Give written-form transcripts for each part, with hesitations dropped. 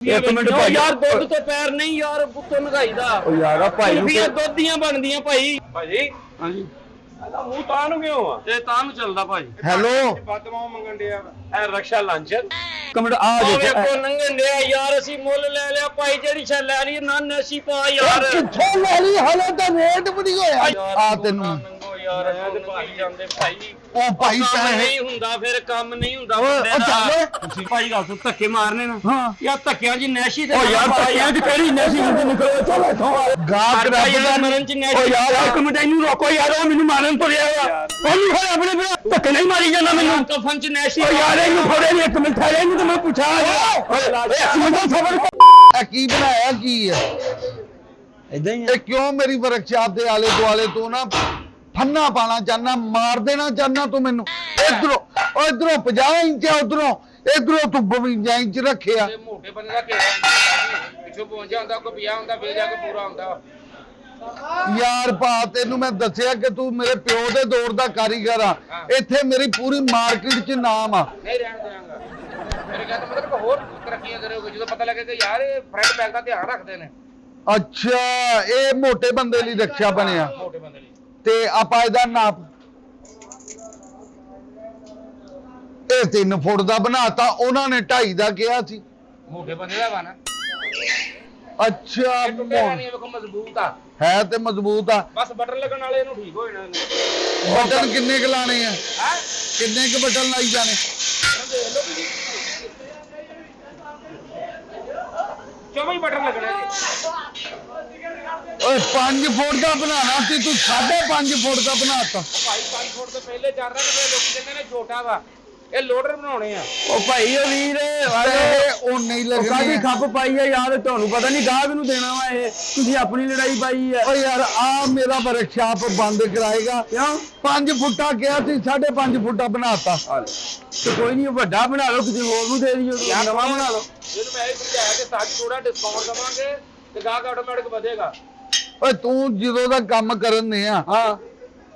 ਇੱਕ ਮਿੰਟ ਭਾਈ ਯਾਰ ਦੁੱਧ ਤੋਂ ਪੈਰ ਨਹੀਂ ਯਾਰ ਪੁੱਤੋਂ ਲਗਾਈ ਦਾ ਓ ਯਾਰ ਆ ਭਾਈ ਨੂੰ ਦੁੱਧ ਦੀਆਂ ਬਣਦੀਆਂ ਭਾਈ ਭਾਜੀ ਹਾਂਜੀ ਇਹਦਾ ਮੂੰਹ ਤਾਂ ਨੂੰ ਕਿਉਂ ਆ ਤੇ ਤਾਂ ਨੂੰ ਚੱਲਦਾ ਭਾਈ ਹੈਲੋ ਬਦਮਾਓ ਮੰਗਣ ਡਿਆ ਇਹ ਰਕਸ਼ਾ ਲਾਂਚਰ ਕਮੈਂਟ ਆ ਦੇਖੋ ਨੰਗਣ ਡਿਆ ਯਾਰ ਅਸੀਂ ਮੁੱਲ ਲੈ ਲਿਆ ਭਾਈ ਜਿਹੜੀ ਛੇ ਲੈ ਲਈ ਨਾ ਨਸ਼ੀ ਪਾ ਯਾਰ ਕਿੱਥੋਂ ਲੈ ਲਈ ਹਲੇ ਤਾਂ ਰੇਟ ਵੀ ਨਹੀਂ ਹੋਇਆ ਆ ਤੈਨੂੰ ਯਾਰ ਭਾਈ ਜਾਂਦੇ ਭਾਈ ਉਹ ਭਾਈ ਪੈਸੇ ਨਹੀਂ ਹੁੰਦਾ ਫਿਰ ਕੰਮ ਨਹੀਂ ਹੁੰਦਾ ਉਹ ਚੱਲ ਤੁਸੀਂ ਭਾਈ ਗੱਲ ਤੋਂ ਧੱਕੇ ਮਾਰਨੇ ਨਾ ਹਾਂ ਯਾਰ ਧੱਕਿਆਂ 'ਚ ਨੈਸ਼ੀ ਤੇ ਓ ਯਾਰ ਧੱਕਿਆਂ 'ਚ ਕਿਹੜੀ ਨਸ਼ੀ ਹੁੰਦੀ ਨਿਕਲੋ ਚਲ ਇੱਥੋਂ ਗਾਹਕ ਰੱਬ ਦਾ ਮਰਨ 'ਚ ਨੈਸ਼ੀ ਓ ਯਾਰ ਇੱਕ ਮਿੰਟ ਇਹਨੂੰ ਰੋਕੋ ਯਾਰ ਉਹ ਮੈਨੂੰ ਮਾਰਨ ਤੁਰਿਆ ਆ ਉਹਨੂੰ ਹੋਇਆ ਆਪਣੇ ਧੱਕੇ ਨਹੀਂ ਮਾਰੀ ਜਾਂਦਾ ਮੈਨੂੰ ਕਫਨ 'ਚ ਨੈਸ਼ੀ ਓ ਯਾਰ ਇਹਨੂੰ ਫੜੇ ਨਹੀਂ ਇੱਕ ਮਿੰਟ ਠਹਿਰੇ ਇਹਨੂੰ ਤਾਂ ਮੈਂ ਪੁੱਛਾਂ ਇਹ ਕੀ ਬਣਾਇਆ ਕੀ ਹੈ ਇਦਾਂ ਹੀ ਇਹ ਕਿਉਂ ਮੇਰੀ ਵਰਕਸ਼ਾਪ ਦੇ ਆਲੇ ਦੁਆਲੇ ਤੋਂ ਨਾ ਫੰਨਾ ਪਾਣਾ ਚਾਹਨਾ ਮਾਰ ਦੇਣਾ ਚਾਹਨਾ ਤੂੰ ਮੈਨੂੰ ਇਧਰੋਂ 50 ਇੰਚ ਉਧਰੋਂ ਇਧਰੋਂ ਤੂੰ 52 ਇੰਚ ਰੱਖਿਆ ਮੋਟੇ ਬੰਦੇ ਦਾ ਘੇਰਾ ਪਿੱਛੋਂ ਪਹੁੰਚ ਜਾਂਦਾ ਕੋ ਪਿਆ ਹੁੰਦਾ ਫੇਰ ਜਾ ਕੇ ਪੂਰਾ ਹੁੰਦਾ ਯਾਰ ਭਾ ਤੈਨੂੰ ਮੈਂ ਦੱਸਿਆ ਕਿ ਤੂੰ ਮੇਰੇ ਪਿਓ ਦੇ ਦੌਰ ਦਾ ਕਾਰੀਗਰ ਆ ਇੱਥੇ ਮੇਰੀ ਪੂਰੀ ਮਾਰਕੀਟ 'ਚ ਨਾਮ ਆ ਨਹੀਂ ਰਹਿਣ ਦੇਵਾਂਗਾ ਮੇਰੇ ਕਹਿੰਦਾ ਮਤਲਬ ਹੋਰ ਤਰੱਕੀਆਂ ਕਰੋਗੇ ਜਦੋਂ ਪਤਾ ਲੱਗੇ ਕਿ ਯਾਰ ਇਹ ਫਰੰਟ ਬੈਕ ਦਾ ਧਿਆਨ ਰੱਖਦੇ ਨੇ ਅੱਛਾ ਇਹ ਮੋਟੇ ਬੰਦੇ ਲਈ ਰਕਸ਼ਾ ਬਣਿਆ ਮੋਟੇ ਬੰਦੇ ਲਈ ਤੇ ਆਪਾਂ ਇਹਦਾ ਨਾਪ ਇਹ 3 ਫੁੱਟ ਦਾ ਬਣਾਤਾ ਉਹਨਾਂ ਨੇ 2.5 ਦਾ ਕਿਹਾ ਸੀ ਮੋਟੇ ਬੰਦੇ ਦਾ ਵਾ ਨਾ ਅੱਛਾ ਟੁੱਟਿਆ ਨਹੀਂ ਵੇਖੋ ਮਜ਼ਬੂਤ ਆ ਹੈ ਤੇ ਮਜ਼ਬੂਤ ਆ ਬਸ ਬਟਨ ਲੱਗਣ ਵਾਲੇ ਇਹਨੂੰ ਠੀਕ ਹੋ ਜਾਣਾ ਇਹਨੇ ਬਟਨ ਕਿੰਨੇ ਕ ਲਾਣੇ ਆ ਹੈ ਕਿੰਨੇ ਕ ਬਟਨ ਲਾਈ ਜਾਣੇ ਦੇਖ ਲਓ ਤੁਸੀਂ 24 ਬਟਨ ਲੱਗਣੇ ਜੀ ਓਏ 5 ਫੁੱਟ ਦਾ ਬਣਾਣਾ ਸੀ ਤੂੰ 5.5 ਫੁੱਟ ਦਾ ਬਣਾਤਾ ਭਾਈ 5 ਫੁੱਟ ਤੋਂ ਪਹਿਲੇ ਚੱਲ ਰਿਹਾ ਨੇ ਲੋਕ ਕਹਿੰਦੇ ਨੇ ਛੋਟਾ ਵਾ ਇਹ ਲੋਡਰ ਬਣਾਉਣੇ ਆ ਉਹ ਭਾਈ ਉਹ ਵੀਰ ਉਹ ਨਹੀਂ ਕਾਦੀ ਲੱਗਣੀ ਖੱਪ ਪਾਈ ਆ ਯਾਰ ਤੁਹਾਨੂੰ ਪਤਾ ਨਹੀਂ ਗਾਹਕ ਨੂੰ ਦੇਣਾ ਵਾ ਇਹ ਤੁਸੀਂ ਆਪਣੀ ਲੜਾਈ ਪਾਈ ਆ ਓ ਯਾਰ ਆ ਮੇਰਾ ਵਰਕਸ਼ਾਪ ਬੰਦ ਕਰਾਏਗਾ ਕਿਉਂ 5 ਫੁੱਟਾ ਕਿਹਾ ਸੀ 5.5 ਫੁੱਟਾ ਬਣਾਤਾ ਤੇ ਕੋਈ ਨਹੀਂ ਵੱਡਾ ਬਣਾ ਲਓ ਕਿਸੇ ਹੋਰ ਨੂੰ ਦੇ ਦਿਓ ਨਵਾਂ ਬਣਾ ਲਓ ਜਿਹਨੂੰ ਮੈਂ ਇਹ ਸਮਝਾਇਆ ਕਿ ਸਾਡੀ ਥੋੜਾ ਡਿਸਕਾਊਂਟ ਦਵਾਂਗੇ ਤੇ ਗਾਹਕ ਆਟੋਮੈਟਿਕ ਵਧੇਗਾ ਓਏ ਤੂੰ ਜਦੋਂ ਦਾ ਕੰਮ ਕਰਨ ਨੇ ਆ ਹਾਂ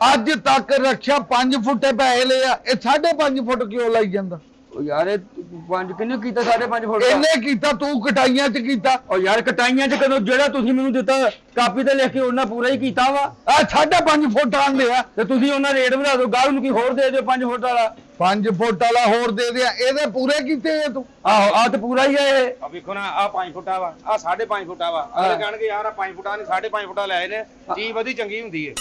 ਅੱਜ ਤੱਕ ਰਕਸ਼ਾ 5 ਫੁੱਟੇ ਪੈਸੇ ਲਏ ਆ ਇਹ 5.5 ਫੁੱਟ ਕਿਉਂ ਲਾਈ ਜਾਂਦਾ ਉਹ ਯਾਰ ਇਹ ਪੰਜ ਕਿੰਨੇ ਕੀਤਾ 5.5 ਫੁੱਟ ਦਾ ਇਹਨੇ ਕੀਤਾ ਤੂੰ ਕਟਾਈਆਂ 'ਚ ਕੀਤਾ ਉਹ ਯਾਰ ਕਟਾਈਆਂ 'ਚ ਕਦੋਂ ਜਿਹੜਾ ਤੁਸੀਂ ਮੈਨੂੰ ਦਿੱਤਾ ਕਾਪੀ ਤੇ ਲਿਖ ਕੇ ਉਹਨਾਂ ਪੂਰਾ ਹੀ ਕੀਤਾ ਵਾ ਆ 5.5 ਫੁੱਟ ਆਂਦੇ ਆ ਤੇ ਤੁਸੀਂ ਉਹਨਾਂ ਰੇਟ ਵਧਾ ਦਿਓ ਗਾਹਕ ਨੂੰ ਕੀ ਹੋਰ ਦੇ ਦਿਓ 5 ਫੁੱਟ ਵਾਲਾ 5 ਫੁੱਟ ਵਾਲਾ ਹੋਰ ਦੇ ਦਿਆ ਇਹਦੇ ਪੂਰੇ ਕੀਤੇ ਆ ਤੂੰ ਆਹੋ ਆ ਤੇ ਪੂਰਾ ਹੀ ਆ ਇਹ ਆ ਵੇਖੋ ਨਾ ਆ 5 ਫੁੱਟਾ ਵਾ ਆ 5.5 ਫੁੱਟਾ ਵਾ ਅਗਲੇ ਕਹਿਣਗੇ ਯਾਰ ਆ 5 ਫੁੱਟਾ ਨਹੀਂ 5.5 ਫੁੱਟਾ ਲੈ ਨੇ ਚੀਜ਼ ਵਧੀ ਚੰਗੀ ਹੁੰਦੀ ਏ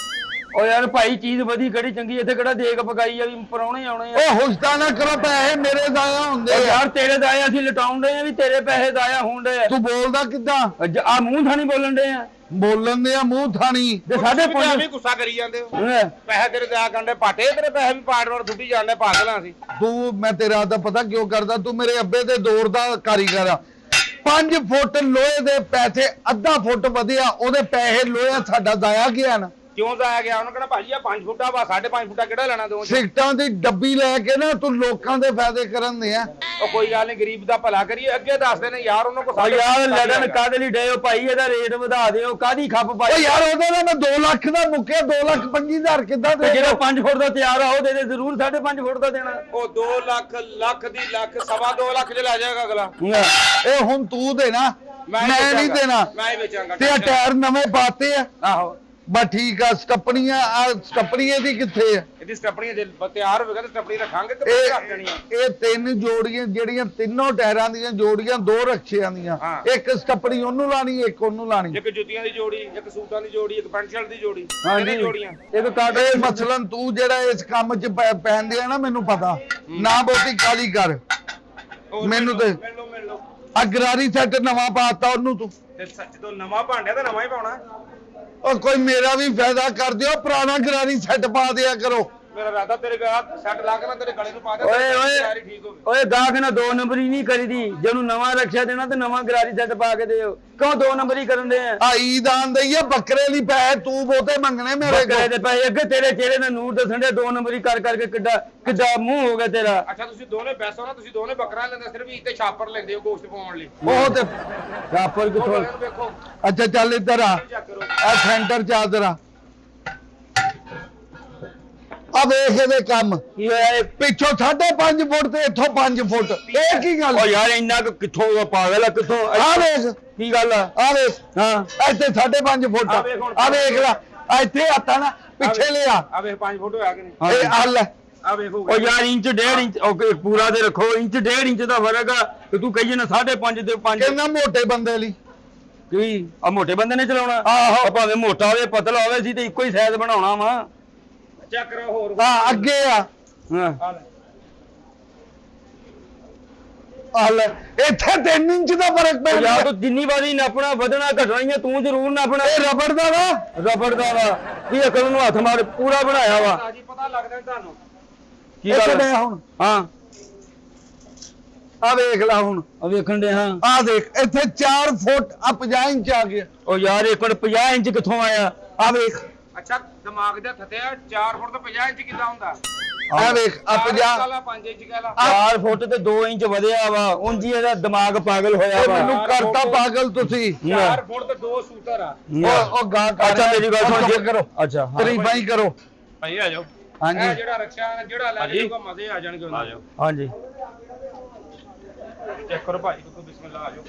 ਉਹ ਯਾਰ ਭਾਈ ਚੀਜ਼ ਵਧੀ ਕਿਹੜੀ ਚੰਗੀ ਇੱਥੇ ਕਿਹੜਾ ਦੇਖ ਪਕਾਈ ਆ ਵੀ ਪਰੌਣੇ ਆਉਣੇ ਆ ਓ ਹੁਸਤਾ ਨਾ ਕਰੋ ਪੈਸੇ ਮੇਰੇ ਦਾਇਆ ਹੁੰਦੇ ਉਹ ਆ ਯਾਰ ਤੇਰੇ ਦਾਇਆ ਅਸੀਂ ਲਟਾਉਂਦੇ ਆ ਵੀ ਤੇਰੇ ਪੈਸੇ ਦਾਇਆ ਹੁੰਦੇ ਆ ਤੂੰ ਬੋਲਦਾ ਕਿੱਦਾਂ ਆ ਮੂੰਹ ਥਾਣੀ ਬੋਲਣ ਦੇ ਆ ਬੋਲਣ ਦੇ ਆ ਮੂੰਹ ਥਾਣੀ ਤੇ ਸਾਡੇ ਤੁਸੀਂ ਵੀ ਗੁੱਸਾ ਕਰੀ ਜਾਂਦੇ ਹੋ ਪੈਸੇ ਤੇਰੇ ਦਿਆ ਕੰਡੇ ਪਾਟੇ ਤੇਰੇ ਪੈਸੇ ਵੀ ਪਾੜ ਪਾੜ ਸੁੱਟੀ ਜਾਂਦੇ ਪਾਗਲਾਂ ਸੀ ਤੂੰ ਮੈਂ ਤੇਰਾ ਤਾਂ ਪਤਾ ਕਿਉਂ ਕਰਦਾ ਤੂੰ ਮੇਰੇ ਅੱਬੇ ਦੇ ਦੌਰ ਦਾ ਕਾਰੀਗਰ ਆ 5 ਫੁੱਟ ਲੋਹੇ ਦੇ ਪੈਸੇ ਅੱਧਾ ਫੁੱਟ ਵਧਿਆ ਉਹਦੇ ਪੈਸੇ ਲੋਹਾ ਸਾਡਾ ਦਾਇਆ ਗਿਆ ਨਾ ਕਿਉਂ ਜਾਇਆ ਗਿਆ ਉਹਨੂੰ ਕਹਿੰਦਾ ਭਾਜੀ ਆ 5 ਫੁੱਟਾ ਵਾ 5.5 ਫੁੱਟਾ ਕਿਹੜਾ ਲੈਣਾ ਦੋ ਸਿਗਟਾਂ ਦੀ ਡੱਬੀ ਲੈ ਕੇ ਨਾ ਤੂੰ ਲੋਕਾਂ ਦੇ ਫਾਇਦੇ ਕਰਨ ਦੇ ਆ ਉਹ ਕੋਈ ਗੱਲ ਨਹੀਂ ਗਰੀਬ ਦਾ ਭਲਾ ਕਰੀਏ ਅੱਗੇ ਦੱਸਦੇ ਨੇ ਯਾਰ ਉਹਨਾਂ ਕੋ ਉਹ ਯਾਰ ਲੜਨ ਕਾਹਦੇ ਲਈ ਡਏ ਹੋ ਭਾਈ ਇਹਦਾ ਰੇਟ ਵਧਾ ਦਿਓ ਕਾਦੀ ਖੱਪ ਓ ਪਾਈ ਯਾਰ ਉਹਦੇ ਨਾਲ ਮੈਂ 2 ਲੱਖ ਦਾ ਮੁੱਕਿਆ 2,25,000 ਕਿੱਦਾਂ ਤੇ ਦੇ ਜਿਹੜਾ 5 ਫੁੱਟ ਦਾ ਤਿਆਰ ਆ ਉਹ ਦੇ ਦੇ ਜ਼ਰੂਰ 5.5 ਫੁੱਟ ਦਾ ਦੇਣਾ ਉਹ 2 ਲੱਖ ਲੱਖ ਦੀ ਲੱਖ 2.5 ਲੱਖ ਚ ਲੈ ਜਾਏਗਾ ਅਗਲਾ ਇਹ ਹੁਣ ਤੂੰ ਦੇਣਾ ਮੈਂ ਨਹੀਂ ਦੇਣਾ ਮੈਂ ਹੀ ਵੇਚਾਂਗਾ ਤੇ ਆ ਟਾਇਰ ਨਵੇਂ ਪਾਤੇ ਆ ਆਹੋ ਬਸ ਠੀਕ ਆ ਸਟੱਪਣੀਆਂ ਦੀ ਕਿੱਥੇ ਆ ਇਹਦੀ ਸਟੱਪਣੀਆਂ ਜੇ ਤਿਆਰ ਹੋਵੇਗਾ ਤੇ ਸਟੱਪਣੀ ਰੱਖਾਂਗੇ ਤੇ ਰੱਖ ਦੇਣੀ ਆ ਇਹ 3 ਜੋੜੀਆਂ ਜਿਹੜੀਆਂ ਤਿੰਨੋਂ ਟਾਇਰਾਂ ਦੀਆਂ ਜੋੜੀਆਂ 2 ਰਕਸ਼ਿਆਂ ਦੀਆਂ ਇੱਕ ਸਟੱਪਣੀ ਉਹਨੂੰ ਲਾਣੀ ਇੱਕ ਉਹਨੂੰ ਲਾਣੀ ਇੱਕ ਜੁੱਤੀਆਂ ਦੀ ਜੋੜੀ ਇੱਕ ਸੂਟਾਂ ਦੀ ਜੋੜੀ ਇੱਕ ਪੈਂਟ ਸ਼ਰਟ ਦੀ ਜੋੜੀ ਹਾਂਜੀ ਜੋੜੀਆਂ ਇਹ ਕਾਟੇ ਇਹ ਮਸਲਨ ਤੂੰ ਜਿਹੜਾ ਇਸ ਕੰਮ 'ਚ ਪੈਂਦੇ ਆ ਨਾ ਮੈਨੂੰ ਪਤਾ ਨਾ ਬਹੁਤੀ ਕਾਲੀ ਕਰ ਮੈਨੂੰ ਤੇ ਮਿਲ ਲਓ ਅਗਰਾਰੀ ਸੈੱਟ ਨਵਾਂ ਪਾਤਾ ਉਹਨੂੰ ਤੂੰ ਤੇ ਸੱਚ ਤੋਂ ਨਵਾਂ ਭਾਂਡਿਆ ਤਾਂ ਨਵਾਂ ਹੀ ਪਾਉਣਾ ਉਹ ਕੋਈ ਮੇਰਾ ਵੀ ਫਾਇਦਾ ਕਰ ਦਿਓ ਪੁਰਾਣਾ ਗਰਾਰੀ ਸੈੱਟ ਪਾ ਦਿਆ ਕਰੋ ਮੇਰਾ ਰਾਦਾ ਤੇਰੇ ਗਾਹ ਸੈੱਟ ਲਾ ਕੇ ਨਾ ਤੇਰੇ ਗਲੇ ਨੂੰ ਪਾ ਦੇ ਓਏ ਠੀਕ ਹੋਵੇ ਓਏ ਗਾਹਕ ਨਾ 2 ਨੰਬਰੀ ਨਹੀਂ ਕਰੀਦੀ ਜਿਹਨੂੰ ਨਵਾਂ ਰਕਸ਼ਾ ਦੇਣਾ ਤੇ ਨਵਾਂ ਗਰਾਰੀ ਸੈੱਟ ਪਾ ਕੇ ਦਿਓ ਕਿਉਂ 2 ਨੰਬਰੀ ਕਰਨ ਦੇ ਆ ਆਈ ਦਾਨ ਦਈਏ ਬੱਕਰੇ ਲਈ ਪੈਸੇ ਤੂੰ ਬਹੁਤੇ ਮੰਗਣੇ ਮੇਰੇ ਬੱਕਰੇ ਕੋਲ ਦੇ ਪੈਸੇ ਅੱਗੇ ਤੇਰੇ ਚਿਹਰੇ ਦਾ ਨੂਰ ਦੱਸਣ ਦੇ 2 ਨੰਬਰੀ ਕਰ ਕਰਕੇ ਕਿੱਡਾ ਮੂੰਹ ਹੋ ਗਿਆ ਤੇਰਾ ਅੱਛਾ ਤੁਸੀਂ ਦੋਨੇ ਪੈਸਾ ਨਾ ਤੁਸੀਂ ਦੋਨੇ ਬੱਕਰਾ ਲੈਂਦੇ ਸਿਰਫ ਇੱਥੇ ਛਾਪਰ ਲੈਂਦੇ ਹੋ ਗੋਸ਼ਤ ਪਾਉਣ ਲਈ ਉਹ ਤੇ ਰਾਪਰ ਕਿਥੋਂ ਇਹਨੂੰ ਵੇਖੋ ਅੱਛਾ ਚੱਲ ਇੱਧਰ ਆ ਚੈੱਕ ਕਰੋ ਆ ਸੈਂਟਰ ਚ ਆ ਜਰਾ ਆ ਵੇਖ ਇਹਦੇ ਕੰਮ ਕੀ ਹੋਇਆ ਇਹ? ਪਿੱਛੋਂ 5.5 ਫੁੱਟ ਤੇ ਇੱਥੋਂ 5 ਫੁੱਟ ਇਹ ਕੀ ਗੱਲ ਓ ਯਾਰ ਇੰਨਾ ਕੁ ਕਿੱਥੋਂ ਉਹ ਪਾਗਲ ਆ ਕਿੱਥੋਂ ਆ ਵੇਖ ਕੀ ਗੱਲ ਆ ਵੇਖ ਹਾਂ ਇੱਥੇ 5.5 ਫੁੱਟ ਆ ਵੇਖ ਹੁਣ। ਆ ਵੇਖ ਲੈ ਆ ਇੱਥੇ ਹੱਥਾਂ ਨਾ ਪਿੱਛੇ ਲਿਆ ਆ ਵੇਖ 5 ਫੁੱਟ ਹੋਇਆ ਕਿ ਨਹੀਂ ਇਹ ਹੱਲ ਹੈ ਆ ਵੇਖੋ ਓ ਯਾਰ ਇੰਚ 1.5 ਇੰਚ ਓਕੇ ਪੂਰਾ ਤੇ ਰੱਖੋ ਇੰਚ 1.5 ਇੰਚ ਦਾ ਫਰਕ ਆ ਤੇ ਤੂੰ ਕਹੀ ਨਾ 5.5 ਤੇ 5 ਕਹਿੰਦਾ ਮੋਟੇ ਬੰਦੇ ਲਈ ਕੀ ਆ ਮੋਟੇ ਬੰਦੇ ਨੇ ਚਲਾਉਣਾ ਆਹੋ। ਆ ਭਾਵੇਂ ਮੋਟਾ ਹੋਵੇ ਪਤਲਾ ਹੋਵੇ ਸੀ ਤੇ ਇੱਕੋ ਹੀ ਸਾਈਜ਼ ਬਣਾਉਣਾ ਵਾ ਚੈੱਕ ਕਰੋ ਹੋਰ ਹਾਂ ਅੱਗੇ ਆ ਹਾਂ ਆ ਲੈ ਹੱਲ ਇੱਥੇ 3 ਇੰਚ ਦਾ ਫਰਕ ਪੈ ਓ ਗਿਆ ਯਾਰ ਤੂੰ ਜਿੰਨੀ ਵਾਰੀ ਨਾਪਣਾ ਵਧਣਾ ਘਟਣਾ ਹੀ ਆ ਤੂੰ ਜ਼ਰੂਰ ਨਾਪਣਾ ਇਹ ਰਬੜ ਦਾ ਵਾ ਰਬੜ ਦਾ ਵਾ ਕੀ ਅਕਲ ਨੂੰ ਹੱਥ ਮਾਰ ਪੂਰਾ ਬਣਾਇਆ ਵਾ ਤਾਜੀ ਪਤਾ ਲੱਗਦਾ ਤੁਹਾਨੂੰ ਕੀ ਇੱਥੇ ਗੱਲ ਡਿਆ ਹੁਣ ਹਾਂ ਆ ਵੇਖ ਲੈ ਹੁਣ ਆ ਵੇਖਣ ਦੇ ਹਾਂ ਆ ਦੇਖ ਇੱਥੇ 4 ਫੁੱਟ ਆ 50 ਇੰਚ ਆ ਗਿਆ ਓ ਯਾਰ ਇੱਕ ਮਿੰਟ 50 ਇੰਚ ਕਿੱਥੋਂ ਆਇਆ ਆ ਵੇਖ ਅੱਛਾ ਦਿਮਾਗ ਦੇ ਥੱਤਿਆ 4 ਫੁੱਟ ਤੋਂ 50 ਇੰਚ ਕਿੱਦਾਂ ਹੁੰਦਾ ਆ ਵੇਖ ਆ 50 5 ਇੰਚ ਕਹਿ ਲਾ 4 ਫੁੱਟ ਤੇ 2 ਇੰਚ ਵਧਿਆ ਵਾ ਉਂਝ ਹੀ ਇਹਦਾ ਦਿਮਾਗ ਪਾਗਲ ਹੋਇਆ ਉਹ ਵਾ ਮੈਨੂੰ ਕਰਤਾ ਪਾਗਲ ਤੁਸੀਂ 4 ਫੁੱਟ ਤੇ 2 ਸੂਤਰ ਆ ਉਹ ਗਾ ਕਰ ਅੱਛਾ ਮੇਰੀ ਗੱਲ ਸੁਣ ਚੁੱਪ ਕਰੋ ਅੱਛਾ ਹਾਂ। ਤਰੀਫਾਂ ਹੀ ਕਰੋ ਭਾਈ ਆ ਜਾਓ ਹਾਂਜੀ ਇਹ ਜਿਹੜਾ ਰਕਸ਼ਾ ਜਿਹੜਾ ਲੈ ਜਾਊਗਾ ਮਜ਼ੇ ਆ ਜਾਣਗੇ ਉਹਨਾਂ ਨੂੰ ਹਾਂਜੀ ਚੈੱਕ ਕਰੋ ਭਾਈ ਕੋ ਬਿਸਮਿਲ੍ਲਾ ਆ ਜਾਓ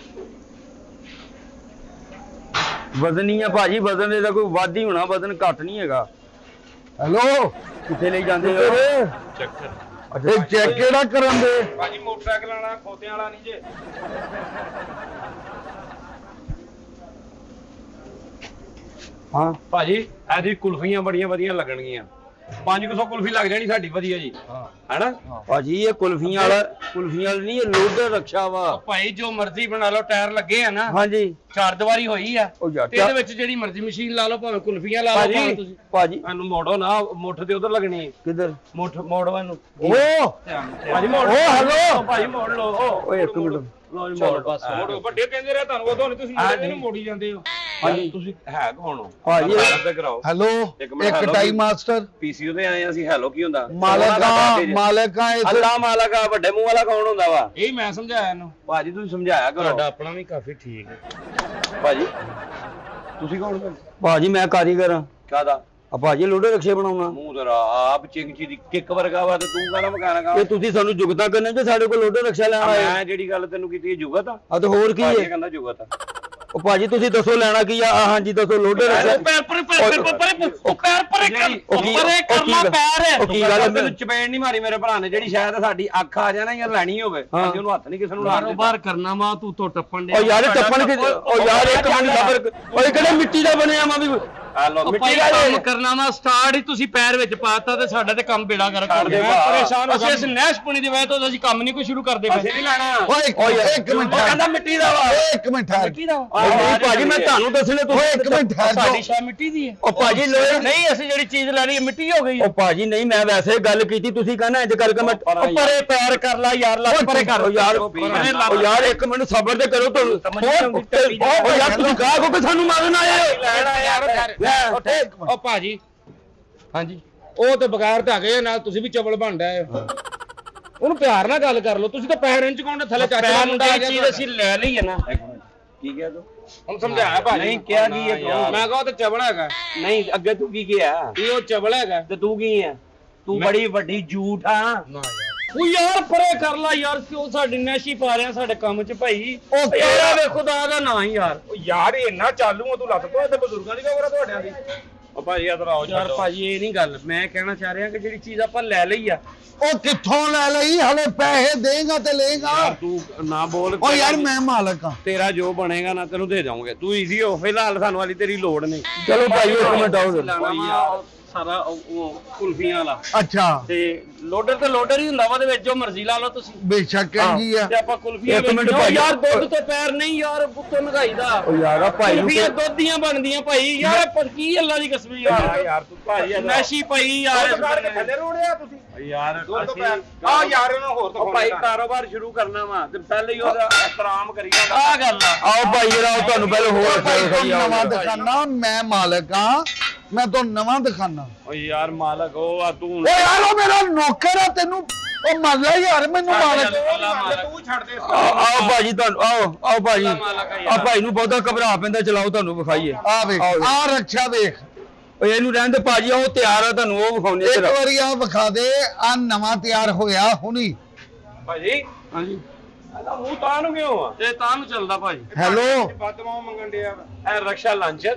ਵਜ਼ਨ ਹੀ ਆ ਭਾਜੀ ਵਜ਼ਨ ਇਹਦਾ ਕੋਈ ਵੱਧ ਹੀ ਹੋਣਾ ਵਜ਼ਨ ਘੱਟ ਨਹੀਂ ਹੈਗਾ ਹੈਲੋ ਕਿੱਥੇ ਲਈ ਜਾਂਦੇ ਹੋ ਚੈੱਕ ਕਰ ਇਹ ਚੈੱਕ ਕਿਹੜਾ ਕਰਨ ਦੇ ਭਾਜੀ ਮੋਟਰਸਾਈਕਲ ਵਾਲਾ ਖੋਤਿਆਂ ਵਾਲਾ ਨਹੀਂ ਜੇ ਹਾਂ ਭਾਜੀ ਇਹਦੀ ਕੁਲਫੀਆਂ ਬੜੀਆਂ ਵਧੀਆ ਲੱਗਣਗੀਆਂ 500 ਕੁਲਫੀ ਲੱਗ ਜਾਣੀ ਸਾਡੀ ਵਧੀਆ ਜੀ ਹੈਨਾ ਭਾਜੀ ਇਹ ਕੁਲਫੀਆਂ ਵਾਲਾ ਨਹੀਂ ਇਹ ਲੋਡਰ ਰਕਸ਼ਾ ਵਾ ਭਾਈ ਜੋ ਮਰਜ਼ੀ ਬਣਾ ਲਓ ਟਾਇਰ ਲੱਗੇ ਆ ਨਾ ਹਾਂਜੀ ਚਾਰ ਦੀਵਾਰੀ ਹੋਈ ਆ ਉਹ ਯਾਰ ਤੇ ਇਹਦੇ ਵਿੱਚ ਜਿਹੜੀ ਮਰਜ਼ੀ ਮਸ਼ੀਨ ਲਾ ਲਓ ਭਾਵੇਂ ਕੁਲਫੀਆਂ ਲਾ ਲਓ ਭਾਵੇਂ ਭਾਜੀ ਤੁਸੀਂ ਭਾਜੀ ਇਹਨੂੰ ਮੋੜੋ ਨਾ ਮੁੱਠ ਤੇ ਉਧਰ ਲੱਗਣੀ ਕਿੱਧਰ ਮੁੱਠ ਮੋੜੋ ਇਹਨੂੰ ਓ ਭਾਜੀ ਮੋੜ ਓ ਹੈਲੋ ਭਾਜੀ ਮੋੜ ਲਓ ਓਏ ਇੱਕ ਮਿੰਟ ਲਓ ਜੀ ਮੋੜ ਬਸ ਮੋੜੋ ਵੱਡੇ ਕਹਿੰਦੇ ਰਹੇ ਤੁਹਾਨੂੰ ਉਦੋਂ ਨਹੀਂ ਤੁਸੀਂ ਮੁੰਡੇ ਨੂੰ ਮੋੜੀ ਜਾਂਦੇ ਹੋ ਭਾਜੀ ਤੁਸੀਂ ਹੈ ਕੌਣ ਹੋ ਭਾਜੀ ਤੇ ਕਰਾਓ ਹੈਲੋ ਇੱਕ ਮਿੰਟ, ਇੱਕ hello ਟਾਈਮ ਮਾਸਟਰ ਪੀਸੀਓ ਤੇ ਆਏ ਅਸੀਂ ਹੈਲੋ ਕੀ ਹੁੰਦਾ ਮਾਲਕਾਂ ਇਸ ਅੱਲਾ ਮਾਲਕਾ ਵੱਡੇ ਮੂੰਹ ਵਾਲਾ ਕੌਣ ਹੁੰਦਾ ਵਾ ਇਹ ਮੈਂ ਸਮਝਾਇਆ ਇਹਨੂੰ ਭਾਜੀ ਤੁਸੀਂ ਸਮਝਾਇਆ ਕਰੋ ਤੁਹਾਡਾ ਆਪਣਾ ਵੀ ਕਾਫੀ ਠੀਕ ਹੈ ਭਾਜੀ ਤੁਸੀਂ ਕੌਣ ਹੋ ਭਾਜੀ ਮੈਂ ਕਾਰੀਗਰ ਆ ਕਾਦਾ ਆ ਭਾਜੀ ਲੋਡਰ ਰਕਸ਼ੇ ਬਣਾਉਣਾ ਮੂੰਹ ਤੇਰਾ ਆਪ ਚਿੰਗਚੀ ਦੀ ਕਿੱਕ ਵਰਗਾ ਵਾ ਤੇ ਤੂੰ ਕਹਿੰਦਾ ਮਕਾਨਾ ਕਾ ਇਹ ਤੁਸੀਂ ਸਾਨੂੰ ਜੁਗਤਾ ਕਰਨੇ ਜੇ ਸਾਡੇ ਕੋਲ ਲੋਡਰ ਰਕਸ਼ਾ ਲੈਣ ਆਏ ਮੈਂ ਜਿਹੜੀ ਗੱਲ ਤੈਨੂੰ ਕੀਤੀ ਹੈ ਜੁਗਤ ਆ ਆ ਤੇ ਹੋਰ ਕੀ ਭਾਜੀ ਹੈ ਕਹਿੰਦਾ ਜੁਗਤ ਆ ਉਹ ਭਾਜੀ ਤੁਸੀਂ ਦੱਸੋ ਲੈਣਾ ਕੀ ਆ ਹਾਂਜੀ ਦੱਸੋ ਲੋਡਰ ਰਕਸ਼ਾ ਪੈਰ ਉਹ ਕੀ ਗੱਲ ਹੈ? ਮੈਨੂੰ ਚਪੇੜ ਨਹੀਂ ਮਾਰੀ ਮੇਰੇ ਭਰਾ ਨੇ ਜਿਹੜੀ ਸ਼ਾਇਦ ਸਾਡੀ ਅੱਖ ਆ ਜਾਣਾ ਯਾਰ ਲੈਣੀ ਹੋਵੇ ਅਸੀਂ ਉਹਨੂੰ ਹੱਥ ਨਹੀਂ ਕਿਸੇ ਨੂੰ ਲਾਣ ਕਾਰੋਬਾਰ ਕਰਨਾ ਵਾ ਤੂੰ ਤੋਂ ਟੱਪਣ ਉਹ ਯਾਰ ਟੱਪਣ ਕਿ ਉਹ ਯਾਰ ਇੱਕ ਮਿੰਟ ਸਬਰ ਓਏ ਕਿਹੜੇ ਮਿੱਟੀ ਦਾ ਬਣਿਆ ਮਾ ਵੀ ਆ ਲੋ ਮਿੱਟੀ ਭਾਈ ਦਾ ਕੰਮ ਕਰਨਾ ਵਾ ਸਟਾਰਟ ਹੀ ਤੁਸੀਂ ਪੈਰ ਵਿੱਚ ਪਾਤਾ ਤੇ ਸਾਡਾ ਤੇ ਕੰਮ ਬੇੜਾ ਕਰ ਕਰ ਦੇ ਮੈਂ ਭਾ। ਪਰੇਸ਼ਾਨ ਹੋ ਅਸੀਂ ਨਹਿਸ਼ਪੁਣੀ ਦੀ ਵਜ੍ਹਾ ਤੋਂ ਅਸੀਂ ਕੰਮ ਨਹੀਂ ਕੋਈ ਸ਼ੁਰੂ ਕਰਦੇ ਅਸੀਂ ਨਹੀਂ ਲੈਣਾ ਓਏ ਇੱਕ ਮਿੰਟ ਉਹ ਕਹਿੰਦਾ ਮਿੱਟੀ ਦਾ ਵਾ ਇੱਕ ਮਿੰਟ ਠਹਿਰ ਨਹੀਂ ਭਾਜੀ ਮੈਂ ਤੁਹਾਨੂੰ ਦੱਸਣੇ ਓਏ ਇੱਕ ਮਿੰਟ ਠਹਿਰ ਸਾਡੀ ਜਾਓ ਸ਼ਾ ਮਿੱਟੀ ਦੀ ਹੈ ਉਹ ਭਾਜੀ ਲੋਏ ਨਹੀਂ ਅਸੀਂ ਜਿਹੜੀ ਚੀਜ਼ ਲੈਣੀ ਹੈ ਮਿੱਟੀ ਹੋ ਗਈ ਉਹ ਭਾਜੀ ਨਹੀਂ ਮੈਂ ਵੈਸੇ ਗੱਲ ਕੀਤੀ ਤੁਸੀਂ ਕਹਿੰਦਾ ਇੰਜ ਕਰਕੇ ਮੈਂ ਉਹ ਪਰੇ ਪੈਰ ਕਰ ਲਾ ਯਾਰ ਲੱਤ ਪਰੇ ਕਰ ਉਹ ਯਾਰ ਉਹ ਯਾਰ ਇੱਕ ਮਿੰਟ ਸਬਰ ਤੇ ਕਰੋ ਤੁਹਾਨੂੰ ਉਹ ਯਾਰ ਤੁਸੀਂ ਕਹਾ ਕੋ ਸਾਨੂੰ ਮਾਰਨ ਆਏ ਲੈਣਾ ਯਾਰ ਉਹ ਭਾਜੀ ਹਾਂਜੀ ਉਹ ਤੇ ਬਗੈਰ ਤੇ ਆ ਗਏ ਨਾਲ ਤੁਸੀਂ ਵੀ ਚਵਲ ਬਣਦਾ ਹੈ ਉਹਨੂੰ ਪਿਆਰ ਨਾਲ ਗੱਲ ਕਰ ਲਓ ਤੁਸੀਂ ਤਾਂ ਪੈਰ ਇੰਚ ਕੋਣ ਥੱਲੇ ਚਾਚਾ ਦਾ ਮੁੰਡਾ ਆ ਗਿਆ ਚੀਜ਼ ਅਸੀਂ ਲੈ ਲਈ ਹੈ ਨਾ ਕੀ ਕਿਹਾ ਤੂੰ ਹੁਣ ਸਮਝਾਇਆ ਭਾਜੀ ਨਹੀਂ ਕਿਹਾ ਕੀ ਹੈ ਮੈਂ ਕਹਾਂ ਉਹ ਤੇ ਚਵਲ ਹੈਗਾ ਨਹੀਂ ਅੱਗੇ ਤੂੰ ਕੀ ਕਿਹਾ ਇਹ ਉਹ ਚਵਲ ਹੈਗਾ ਤੇ ਤੂੰ ਕੀ ਹੈ ਤੂੰ ਬੜੀ ਵੱਡੀ ਝੂਠ ਆ ਨਾ ਯਾਰ ਉਹ ਯਾਰ ਪਰੇ ਕਰ ਲਾ ਯਾਰ ਕਿਉਂ ਸਾਡੀ ਨੈਸ਼ੀ ਪਾ ਰਿਹਾ ਸਾਡੇ ਕੰਮ 'ਚ ਭਾਈ ਉਹ ਤੇਰਾ ਵੇ ਖੁਦਾ ਦਾ ਨਾਂ ਹੀ ਯਾਰ ਉਹ ਯਾਰ ਇੰਨਾ ਚਾਲੂ ਆ ਤੂੰ ਲੱਤ ਤੋਂ ਇੱਥੇ ਬਜ਼ੁਰਗਾਂ ਦੀ ਕਬਰ ਤੁਹਾਡਿਆਂ ਦੀ ਉਹ ਭਾਜੀ ਇਧਰ ਆਓ ਯਾਰ ਭਾਜੀ ਇਹ ਨਹੀਂ ਗੱਲ ਮੈਂ ਕਹਿਣਾ ਚਾਹ ਰਿਹਾ ਕਿ ਜਿਹੜੀ ਚੀਜ਼ ਆਪਾਂ ਲੈ ਲਈ ਆ ਉਹ ਕਿੱਥੋਂ ਲੈ ਲਈ ਹਲੇ ਪੈਸੇ ਦੇਗਾ ਤੇ ਲੇਗਾ ਤੂੰ ਨਾ ਬੋਲ ਓ ਯਾਰ ਮੈਂ ਮਾਲਕ ਆ ਤੇਰਾ ਜੋ ਬਣੇਗਾ ਨਾ ਤੈਨੂੰ ਦੇ ਜਾਵਾਂਗੇ ਤੂੰ ਈਜ਼ੀ ਹੋ ਫਿਲਹਾਲ ਸਾਨੂੰ ਵਾਲੀ ਤੇਰੀ ਲੋੜ ਨਹੀਂ ਚਲੋ ਭਾਈ ਇੱਕ ਮਿੰਟ ਆਓ ਯਾਰ ਸਾਰਾ ਉਹ ਕੁਲਫੀਆਂ ਵਾਲਾ ਅੱਛਾ ਤੇ ਲੋਡਰ ਤੇ ਲੋਡਰ ਹੀ ਹੁੰਦਾ ਵਾ ਉਹਦੇ ਵਿੱਚ ਜੋ ਮਰਜ਼ੀ ਲਾ ਲਓ ਤੁਸੀਂ ਬੇਸ਼ੱਕ ਹੈਗੀ ਆ ਤੇ ਆਪਾਂ ਕੁਲਫੀਆਂ ਇੱਕ ਮਿੰਟ ਵੇਚਣੀਆਂ। ਭਾਈ। ਯਾਰ ਦੁੱਧ ਤੋਂ ਪੈਰ ਨਹੀਂ ਯਾਰ ਉੱਤੋਂ ਮਹਿੰਗਾਈ ਦਾ ਉਹ ਯਾਰ ਆ ਭਾਈ ਨੂੰ ਕੁਲਫੀਆਂ ਦੁੱਧ ਦੀਆਂ ਬਣਦੀਆਂ ਭਾਈ ਯਾਰ ਪਰ ਕੀ ਅੱਲਾ ਦੀ ਕਸਮ ਯਾਰ ਯਾਰ ਤੂੰ ਭਾਜੀ ਨੈਸ਼ੀ ਪਈ ਯਾਰ ਥੱਲੇ ਰੋੜਿਆ ਤੁਸੀਂ ਯਾਰ ਅਸੀਂ ਆ ਯਾਰ ਇਹਨੂੰ ਹੋਰ ਉਹ ਭਾਈ ਕਾਰੋਬਾਰ ਸ਼ੁਰੂ ਕਰਨਾ ਵਾ ਤੇ ਪਹਿਲੇ ਹੀ ਉਹਦਾ ਇਤਰਾਮ ਕਰੀ ਜਾਂਦਾ ਆ ਗੱਲ ਆ ਆਓ ਭਾਈ ਜਰਾ ਤੁਹਾਨੂੰ ਪਹਿਲੇ ਹੋਰ ਸਹੀ ਨਵਾਂ ਦਿਖਾਣਾ ਮੈਂ ਮਾਲਕ ਆ ਮੈਂ ਤੋਂ ਨਵਾਂ ਦਿਖਾਣਾ ਓ ਯਾਰ ਮਾਲਕ ਉਹ ਆ ਤੂੰ ਓ ਯਾਰ ਉਹ ਮੇਰਾ ਨੌਕਰ ਆ ਤੈਨੂੰ ਉਹ ਮੰਨ ਲੈ ਯਾਰ ਮੈਨੂੰ ਮਾਲਕ ਤੂੰ ਛੱਡ ਦੇ ਆਓ ਭਾਜੀ ਤੁਹਾਨੂੰ ਆਓ ਭਾਜੀ ਆ ਭਾਈ ਨੂੰ ਬਹੁਤਾ ਘਬਰਾ ਪੈਂਦਾ ਚਲਾਓ ਤੁਹਾਨੂੰ ਵਿਖਾਈਏ ਆ ਵੇਖ ਆ ਰੱਖਿਆ ਵੇਖ ਓ ਇਹਨੂੰ ਰਹਿਣ ਦੇ ਭਾਜੀ, ਉਹ ਤਿਆਰ ਆ, ਤੁਹਾਨੂੰ ਉਹ ਵਿਖਾਉਣੇ ਇੱਕ ਵਾਰੀ ਆ ਵਿਖਾ ਦੇ, ਆ ਨਵਾਂ ਤਿਆਰ ਹੋਇਆ ਹੁਣੀ। ਭਾਜੀ ਹਾਂਜੀ ਇਹਦਾ ਮੂੰਹ ਤਾਂ ਨੂੰ ਕਿਉਂ ਆ? ਇਹ ਤਾਂ ਨੂੰ ਚੱਲਦਾ ਭਾਜੀ। ਹੈਲੋ ਬਦਮਾਓ ਮੰਗਣ ਡਿਆ ਇਹ ਰਕਸ਼ਾ ਲਾਂਚਰ।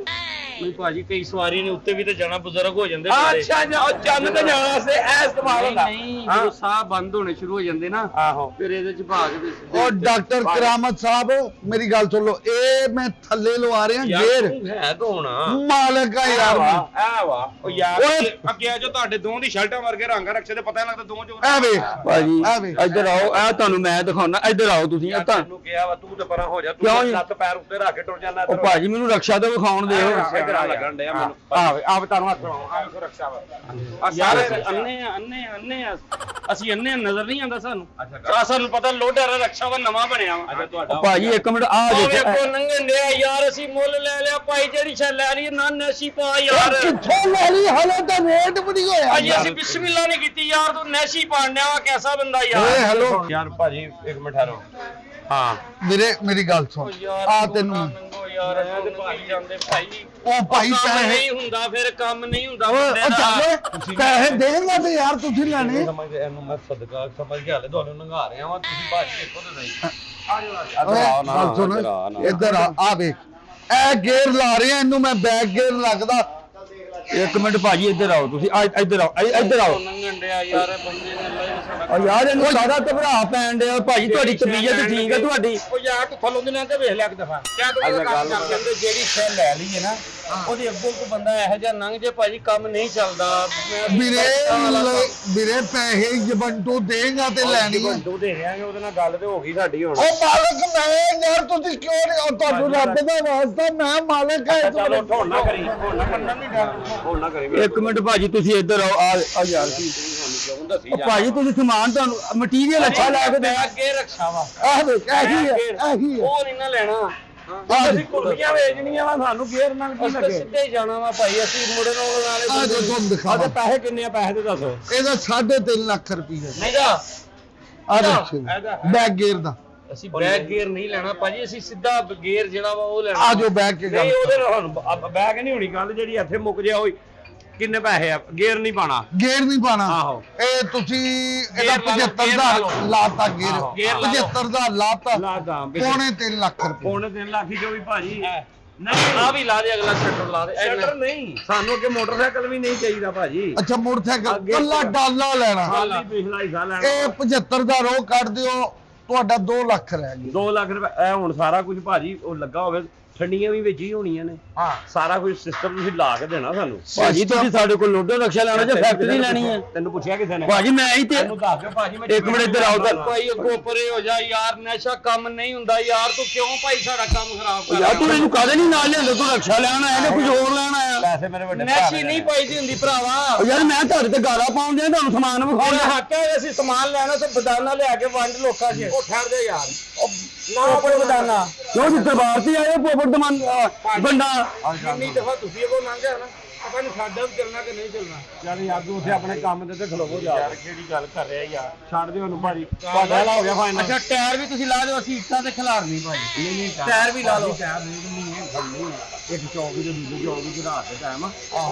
ਨਹੀਂ ਭਾਜੀ, ਕਈ ਸਵਾਰੀ ਨੇ ਉੱਤੇ ਵੀ ਤੇ ਜਾਣਾ, ਬਜ਼ੁਰਗ ਹੋ ਜਾਂਦੇ ਅੱਛਾ ਚੰਨ ਤੇ ਜਾਣ ਵਾਸਤੇ ਇਹ ਇਸਤੇਮਾਲ ਹੁੰਦਾ। ਨਹੀਂ, ਜਦੋਂ ਸਾਹ ਬੰਦ ਹੋਣੇ ਸ਼ੁਰੂ ਹੋ ਜਾਂਦੇ ਨਾ, ਆਹੋ ਫਿਰ ਇਹਦੇ ਚ ਭਾਗ ਦੇ ਸਿੱਧੇ ਉਹ ਡਾਕਟਰ ਕਰਾਮਤ ਸਾਹਿਬ ਮੇਰੀ ਗੱਲ ਸੁਣ ਲਓ, ਇਹ ਮੈਂ ਥੱਲੇ ਲਵਾ ਰਿਹਾ ਗੇਰ। ਹੈ ਕੌਣ ਆ? ਮਾਲਕ ਆ ਯਾਰ ਮੈਂ। ਆ ਵਾ ਉਹ ਯਾਰ ਓਏ। ਅੱਗੇ ਜੋ ਤੁਹਾਡੇ ਦੋਵਾਂ ਦੀ ਸ਼ਰਟਾਂ ਵਰਗੇ ਰੰਗ ਰਕਸ਼ੇ ਤੇ ਪਤਾ ਨਹੀਂ ਲੱਗਦਾ ਦੋਵਾਂ ਚੋਂ ਐ ਵੇ ਭਾਜੀ ਆ ਵੇ। ਇੱਧਰ ਆਓ, ਇਹ ਤੁਹਾਨੂੰ ਮੈਂ ਦਿਖਾਉਣਾ, ਇੱਧਰ ਆਓ ਤੁਸੀਂ। ਇਹ ਤਾਂ ਤੈਨੂੰ ਕਿਹਾ ਵਾ ਤੂੰ ਤੇ ਪਰਾਂ ਹੋ ਜਾ, ਕਿਉਂ ਤੂੰ ਜੀ? ਲੱਤ ਪੈਰ ਉੱਤੇ ਰੱਖ ਕੇ ਟੁਰ ਜਾਣਾ ਉਹ ਭਾਜੀ ਮੈਨੂੰ ਰਕਸ਼ਾ ਤੋਂ ਵਿਖਾਉਣ ਦਿਓ। ਲੱਗਣ ਡਿਆ ਮੈਨੂੰ। ਆਹ ਤੁਹਾਨੂੰ ਹੱਥ ਲਾਉਂ ਆ ਕੋ ਰਕਸ਼ਾ ਵਾ ਯਾਰ ਅਸੀਂ ਅੰਨੇ ਆ ਅਸੀਂ ਅੰਨੇ ਨਜ਼ਰ ਨਹੀਂ ਆਉਂਦਾ ਸਾਨੂੰ। ਆ ਸਾਨੂੰ ਪਤਾ ਲੋਡਰ ਰਕਸ਼ਾ ਵਾ ਨਵਾਂ ਬਣਿਆ ਵਾ। ਅੱਛਾ ਤੁਹਾਡਾ ਉਹ ਭਾਜੀ ਇੱਕ ਮਿੰਟ ਆ ਉਹ ਦੇਖੋ, ਵੇਖੋ ਨੰਗਣ ਡਿਆ ਯਾਰ, ਅਸੀਂ ਮੁੱਲ ਲੈ ਲਿਆ ਭਾਈ, ਜਿਹੜੀ ਛੇ ਲੈ ਲਈ ਨਾ ਨੈਸ਼ੀ ਪਾ ਯਾਰ। ਕਿੱਥੋਂ ਲੈ ਲਈ, ਹਲੇ ਤਾਂ ਰੇਟ ਵੀ ਨਹੀਂ ਹੋਇਆ। ਅਜੀ ਅਸੀਂ ਬਿਸਮਿਲ੍ਲਾ ਨਹੀਂ ਕੀਤੀ ਯਾਰ, ਤੂੰ ਨੈਸ਼ੀ ਪਾਣਿਆ ਵਾ, ਕੈਸਾ ਬੰਦਾ ਓਏ ਯਾਰ। ਹੈਲੋ ਯਾਰ ਭਾਜੀ ਇੱਕ ਮਿੰਟ ਠਹਿਰੋ। ਹਾਂ ਵੀਰੇ ਮੇਰੀ ਗੱਲ ਸੁਣ, ਆ ਤੈਨੂੰ ਨੰਗੋ ਯਾਰ, ਇਹ ਤੇ ਭਾਈ ਜਾਂਦੇ ਭਾਈ। ਉਹ ਭਾਈ ਕੰਮ ਪੈਸੇ ਨਹੀਂ ਹੁੰਦਾ, ਫਿਰ ਕੰਮ ਨਹੀਂ ਹੁੰਦਾ ਓਏ ਬੰਦੇ ਉਹ ਦਾ। ਚੱਲ ਪੈਸੇ ਦੇਗਾ ਤੇ ਯਾਰ ਤੁਸੀਂ ਲੈਣੇ। ਸਮਝਦੇ ਇਹਨੂੰ ਮੈਂ ਸਦਕਾ ਸਮਝ ਕੇ ਹਾਲੇ ਤੁਹਾਨੂੰ ਨੰਗਾ ਰਿਹਾ ਵਾਂ, ਤੁਸੀਂ ਭਾਜੀ ਦੇਖੋ ਤੇ ਸਹੀ। ਓਏ ਗੱਲ ਸੁਣ, ਇੱਧਰ ਆ ਵੇਖ, ਇਹ ਗੇਅਰ ਲਾ ਰਿਹਾ, ਇਹਨੂੰ ਮੈਂ ਬੈਕ ਗੇਅਰ ਲੱਗਦਾ। ਇੱਕ ਮਿੰਟ ਭਾਜੀ ਇੱਧਰ ਆਓ ਤੁਸੀਂ, ਇੱਧਰ ਆਓ, ਇੱਧਰ ਆਓ। ਨੰਗਣ ਡਿਆ ਯਾਰ, ਬੰਦੇ ਨੇ ਲੈ ਸਾਡਾ। ਓ ਯਾਰ ਇਹਨੂੰ ਸਾਰਾ ਘਬਰਾ ਪੈਣ ਡਿਆ ਭਾਜੀ, ਤੁਹਾਡੀ ਤਬੀਅਤ ਠੀਕ ਹੈ ਤੁਹਾਡੀ? ਉਹ ਯਾਰ ਤੂੰ ਥੱਲੋਂ ਦੀ ਨਾ ਤੇ ਵੇਖ ਲਿਆ ਇੱਕ ਦਫਾ ਕਿਆ ਤੂੰ ਕੰਮ ਕਰ ਜਾਂਦੇ, ਜਿਹੜੀ ਸ਼ੈ ਲੈ ਲਈ ਹੈ ਨਾ, ਉਹਦੇ ਅੱਗੋਂ ਕੋ ਬੰਦਾ ਇਹੋ ਜਿਹਾ ਲੰਘ ਜੇ ਭਾਜੀ, ਕੰਮ ਨਹੀਂ ਚੱਲਦਾ। ਵੀਰੇ ਪੈਸੇ ਜਬੰਟੂ ਦੇਗਾ ਤੇ ਲੈਣੀ ਆ। ਤੂੰ ਦੇ ਰਿਆਂਗੇ ਉਹਦੇ ਨਾਲ ਗੱਲ ਤੇ ਹੋ ਗਈ ਸਾਡੀ ਹੁਣ। ਉਹ ਮਾਲਕ ਮੈਂ ਯਾਰ ਤੁਸੀਂ ਕਿਉਂ ਨਹੀਂ, ਉਹ ਤੁਹਾਨੂੰ ਰੱਬ ਦਾ ਵਾਸਤਾ, ਮੈਂ ਮਾਲਕ ਹੈ। ਚਲੋ ਢੋਣ ਨਾ ਕਰੀ, ਢੋਣ ਨਾ ਕਰਨਾ ਨਹੀਂ ਡਰ, ਢੋਣ ਨਾ ਕਰੀ। ਇੱਕ ਮਿੰਟ ਭਾਜੀ ਤੁਸੀਂ ਇੱਧਰ ਆਓ, ਆ ਯਾਰ ਕੀ ਦੱਸੀ ਉਹ ਭਾਜੀ ਤੁਸੀਂ ਸਮਾਨ ਤੁਹਾਨੂੰ ਮਟੀਰੀਅਲ ਅੱਛਾ ਲੈ ਕੇ ਦੇ। ਅੱਗੇ ਰੱਖਾ ਵਾ, ਆਹ ਵੇਖ ਇਹੀ ਹੈ, ਇਹੀ ਹੈ। ਉਹ ਨਹੀਂ ਨਾ ਲੈਣਾ। ਅਸੀਂ ਕੁਲਫੀਆਂ ਵੇਚਣੀਆਂ ਵਾ, ਸਾਨੂੰ ਗੇਰ ਨਾਲ ਕੀ ਅਸੀਂ ਤਾਂ ਲੱਗੇ। ਸਿੱਧੇ ਹੀ ਜਾਣਾ ਵਾ ਭਾਈ, ਅਸੀਂ ਮੁੜੇ ਨੂੰ ਨਾਲੇ ਆਹ ਜੋ ਤੁਹਾਨੂੰ ਦਿਖਾਵਾ, ਪੈਸੇ ਕਿੰਨੇ ਆ, ਪੈਸੇ ਤੇ ਦੱਸੋ। ਇਹਦਾ 3.5 ਲੱਖ ਰੁਪਏ ਨਹੀਂ ਜਾ। ਆ ਦੇਖੋ ਬੈਕ ਗੇਅਰ ਦਾ। ਅਸੀਂ ਬੈਕ ਗੇਅਰ ਨਹੀਂ ਲੈਣਾ ਭਾਜੀ, ਅਸੀਂ ਸਿੱਧਾ ਗੇਅਰ ਜਿਹੜਾ ਵਾ ਉਹ ਲੈਣਾ। ਆ ਜੋ ਬੈਕ ਕੇ ਗੱਲ ਨਹੀਂ ਉਹਦੇ ਨਾਲ ਹੁਣ ਬੈਗ ਨਹੀਂ ਹੋਣੀ ਗੱਲ, ਜਿਹੜੀ ਇੱਥੇ ਮੁੱਕ ਜਾ ਹੋਈ। ਕਿੰਨੇ ਪੈਸੇ ਆ, ਗੇਰ ਨਹੀਂ ਪਾਣਾ। ਗੇਅਰ ਨਹੀਂ ਪਾਣਾ। ਆਹੋ। ਇਹ ਤੁਸੀਂ ਇਹਦਾ ਗੇਅਰ ਲਾ ਲਓ, 75 ਗੇਅਰ ਦਾ ਲਾ ਲਓ। ਲਾਤਾ ਗੇਅਰ, ਆਹੋ, ਗੇਅਰ ਲਾ ਲਓ। 75 ਦਾ ਲਾਤਾ, ਲਾਦਾ ਪੌਣੇ 3 ਲੱਖ ਰੁਪਏ। ਪੌਣੇ 3 ਲੱਖ ਹੀ ਜੋ ਵੀ ਭਾਜੀ। ਨਹੀਂ ਆ ਵੀ ਲਾ ਦੇ, ਅਗਲਾ ਸ਼ਟਰ ਲਾ ਦੇ। ਸ਼ਟਰ ਨਹੀਂ, ਸਾਨੂੰ ਅੱਗੇ ਮੋਟਰਸਾਈਕਲ ਵੀ ਨਹੀਂ ਚਾਹੀਦਾ ਭਾਜੀ। ਅੱਛਾ ਮੋਟਰਸਾਈਕਲ ਕੱਲਾ ਡਾਲਾ ਲੈਣਾ। ਖਾਲੀ ਪਿਛਲਾ ਹਿੱਸਾ ਲੈਣਾ। ਇਹ 75 ਦਾ ਰੋ ਕੱਢ ਦਿਓ, ਤੁਹਾਡਾ 2 ਲੱਖ ਰਹਿ ਗਿਆ। 2 ਲੱਖ ਰੁਪਏ ਇਹ ਹੁਣ ਸਾਰਾ ਕੁਝ ਭਾਜੀ ਉਹ ਲੱਗਾ ਹੋਵੇ, ਠੰਡੀਆਂ ਵੀ ਵਿੱਚ ਹੀ ਹੋਣੀਆਂ ਨੇ। ਹਾਂ ਸਾਰਾ ਕੁਝ ਸਿਸਟਮ ਤੁਸੀਂ ਲਾ ਕੇ ਦੇਣਾ ਸਾਨੂੰ। ਭਾਜੀ ਤੁਸੀਂ ਸਾਡੇ ਕੋਲ ਲੋਡਰ ਰਕਸ਼ਾ ਲੈਣਾ ਜਾਂ ਫੈਕਟਰੀ ਲੈਣੀ ਹੈ? ਤੈਨੂੰ ਪੁੱਛਿਆ ਕਿਸੇ ਨੇ? ਭਾਜੀ ਮੈਂ ਹੀ ਤੇ ਤੈਨੂੰ ਦੱਸ ਦਿਓ ਭਾਜੀ, ਮੈਂ ਇੱਕ ਮਿੰਟ ਇੱਧਰ ਆਓ ਤਾਂ। ਭਾਈ ਅੱਗੋਂ ਪਰੇ ਹੋ ਜਾ ਯਾਰ, ਨਸ਼ਾ ਕੰਮ ਨਹੀਂ ਹੁੰਦਾ ਯਾਰ, ਤੂੰ ਕਿਉਂ ਭਾਈ ਸਾਡਾ ਕੰਮ ਖਰਾਬ ਕਰ ਯਾਰ ਤੂੰ ਮੈਨੂੰ ਕਾਹਦੇ ਨਹੀਂ ਨਾਲ ਲਿਆਂਦਾ? ਤੂੰ ਰਕਸ਼ਾ ਲੈਣ ਆਇਆ ਜਾਂ ਕੁਝ ਹੋਰ ਲੈਣ ਆਇਆ? ਪੈਸੇ ਮੇਰੇ ਵੱਡੇ ਨਸ਼ੀ ਨਹੀਂ ਪਾਈਦੀ ਹੁੰਦੀ ਭਰਾਵਾ। ਓ ਯਾਰ ਮੈਂ ਤੁਹਾਡੇ ਤੇ ਗਾਲਾਂ ਪਾਉਂਦੇ ਆ, ਤੁਹਾਨੂੰ ਸਮਾਨ ਹੁਣ ਵਿਖਾਉਣਾ। ਹੱਕ ਹੈ ਅਸੀਂ ਸਮਾਨ ਲੈਣਾ ਤੇ ਬਦਾਨਾ ਲਿਆ ਕੇ ਵੰਡ ਲੋਕਾਂ 'ਚ। ਉਹ ਠਹਿਰ ਜਾ ਯਾਰ, ਨਾ ਆਪਣੇ ਬਦਾਨਾ ਕਿਉਂ ਜੀ ਦਰਬਾਰ ਤੇ ਆਏ ਪੋਪਟ ਦਮਨ ਬੰਦਾ? ਕਿੰਨੀ ਦਫਾ ਤੁਸੀਂ ਇਹ ਕੋ ਲੰਘਿਆ ਨਾ, ਪਤਾ ਨਹੀਂ ਸਾਡਾ ਵੀ ਚੱਲਣਾ ਕਿ ਨਹੀਂ ਚੱਲਣਾ। ਚੱਲ ਯਾਰ ਤੂੰ ਉੱਥੇ ਆਪਣੇ ਕੰਮ ਦੇ ਤੇ ਖਲੋਵੋ ਯਾਰ। ਕਿਹੜੀ ਗੱਲ ਕਰ ਰਿਹਾ ਯਾਰ, ਛੱਡ ਦਿਓ ਉਹਨੂੰ ਭਾਜੀ, ਤੁਹਾਡਾ ਹੋ ਗਿਆ ਫਾਈਨਲ। ਅੱਛਾ ਟਾਇਰ ਵੀ ਤੁਸੀਂ ਲਾ ਦਿਓ, ਅਸੀਂ ਇੱਟਾਂ ਤੇ ਖਿਲਾਰਨੀ ਭਾਜੀ। ਨਹੀਂ ਟਾਇਰ ਵੀ ਲਾ ਲਓ। ਟਾਇਰ ਨਹੀਂ ਇੱਕ ਚੌਕ ਦੇ ਦੂਜੇ ਚੌਕ ਦੀ ਰਾਤ ਦੇ ਟਾਈਮ ਆ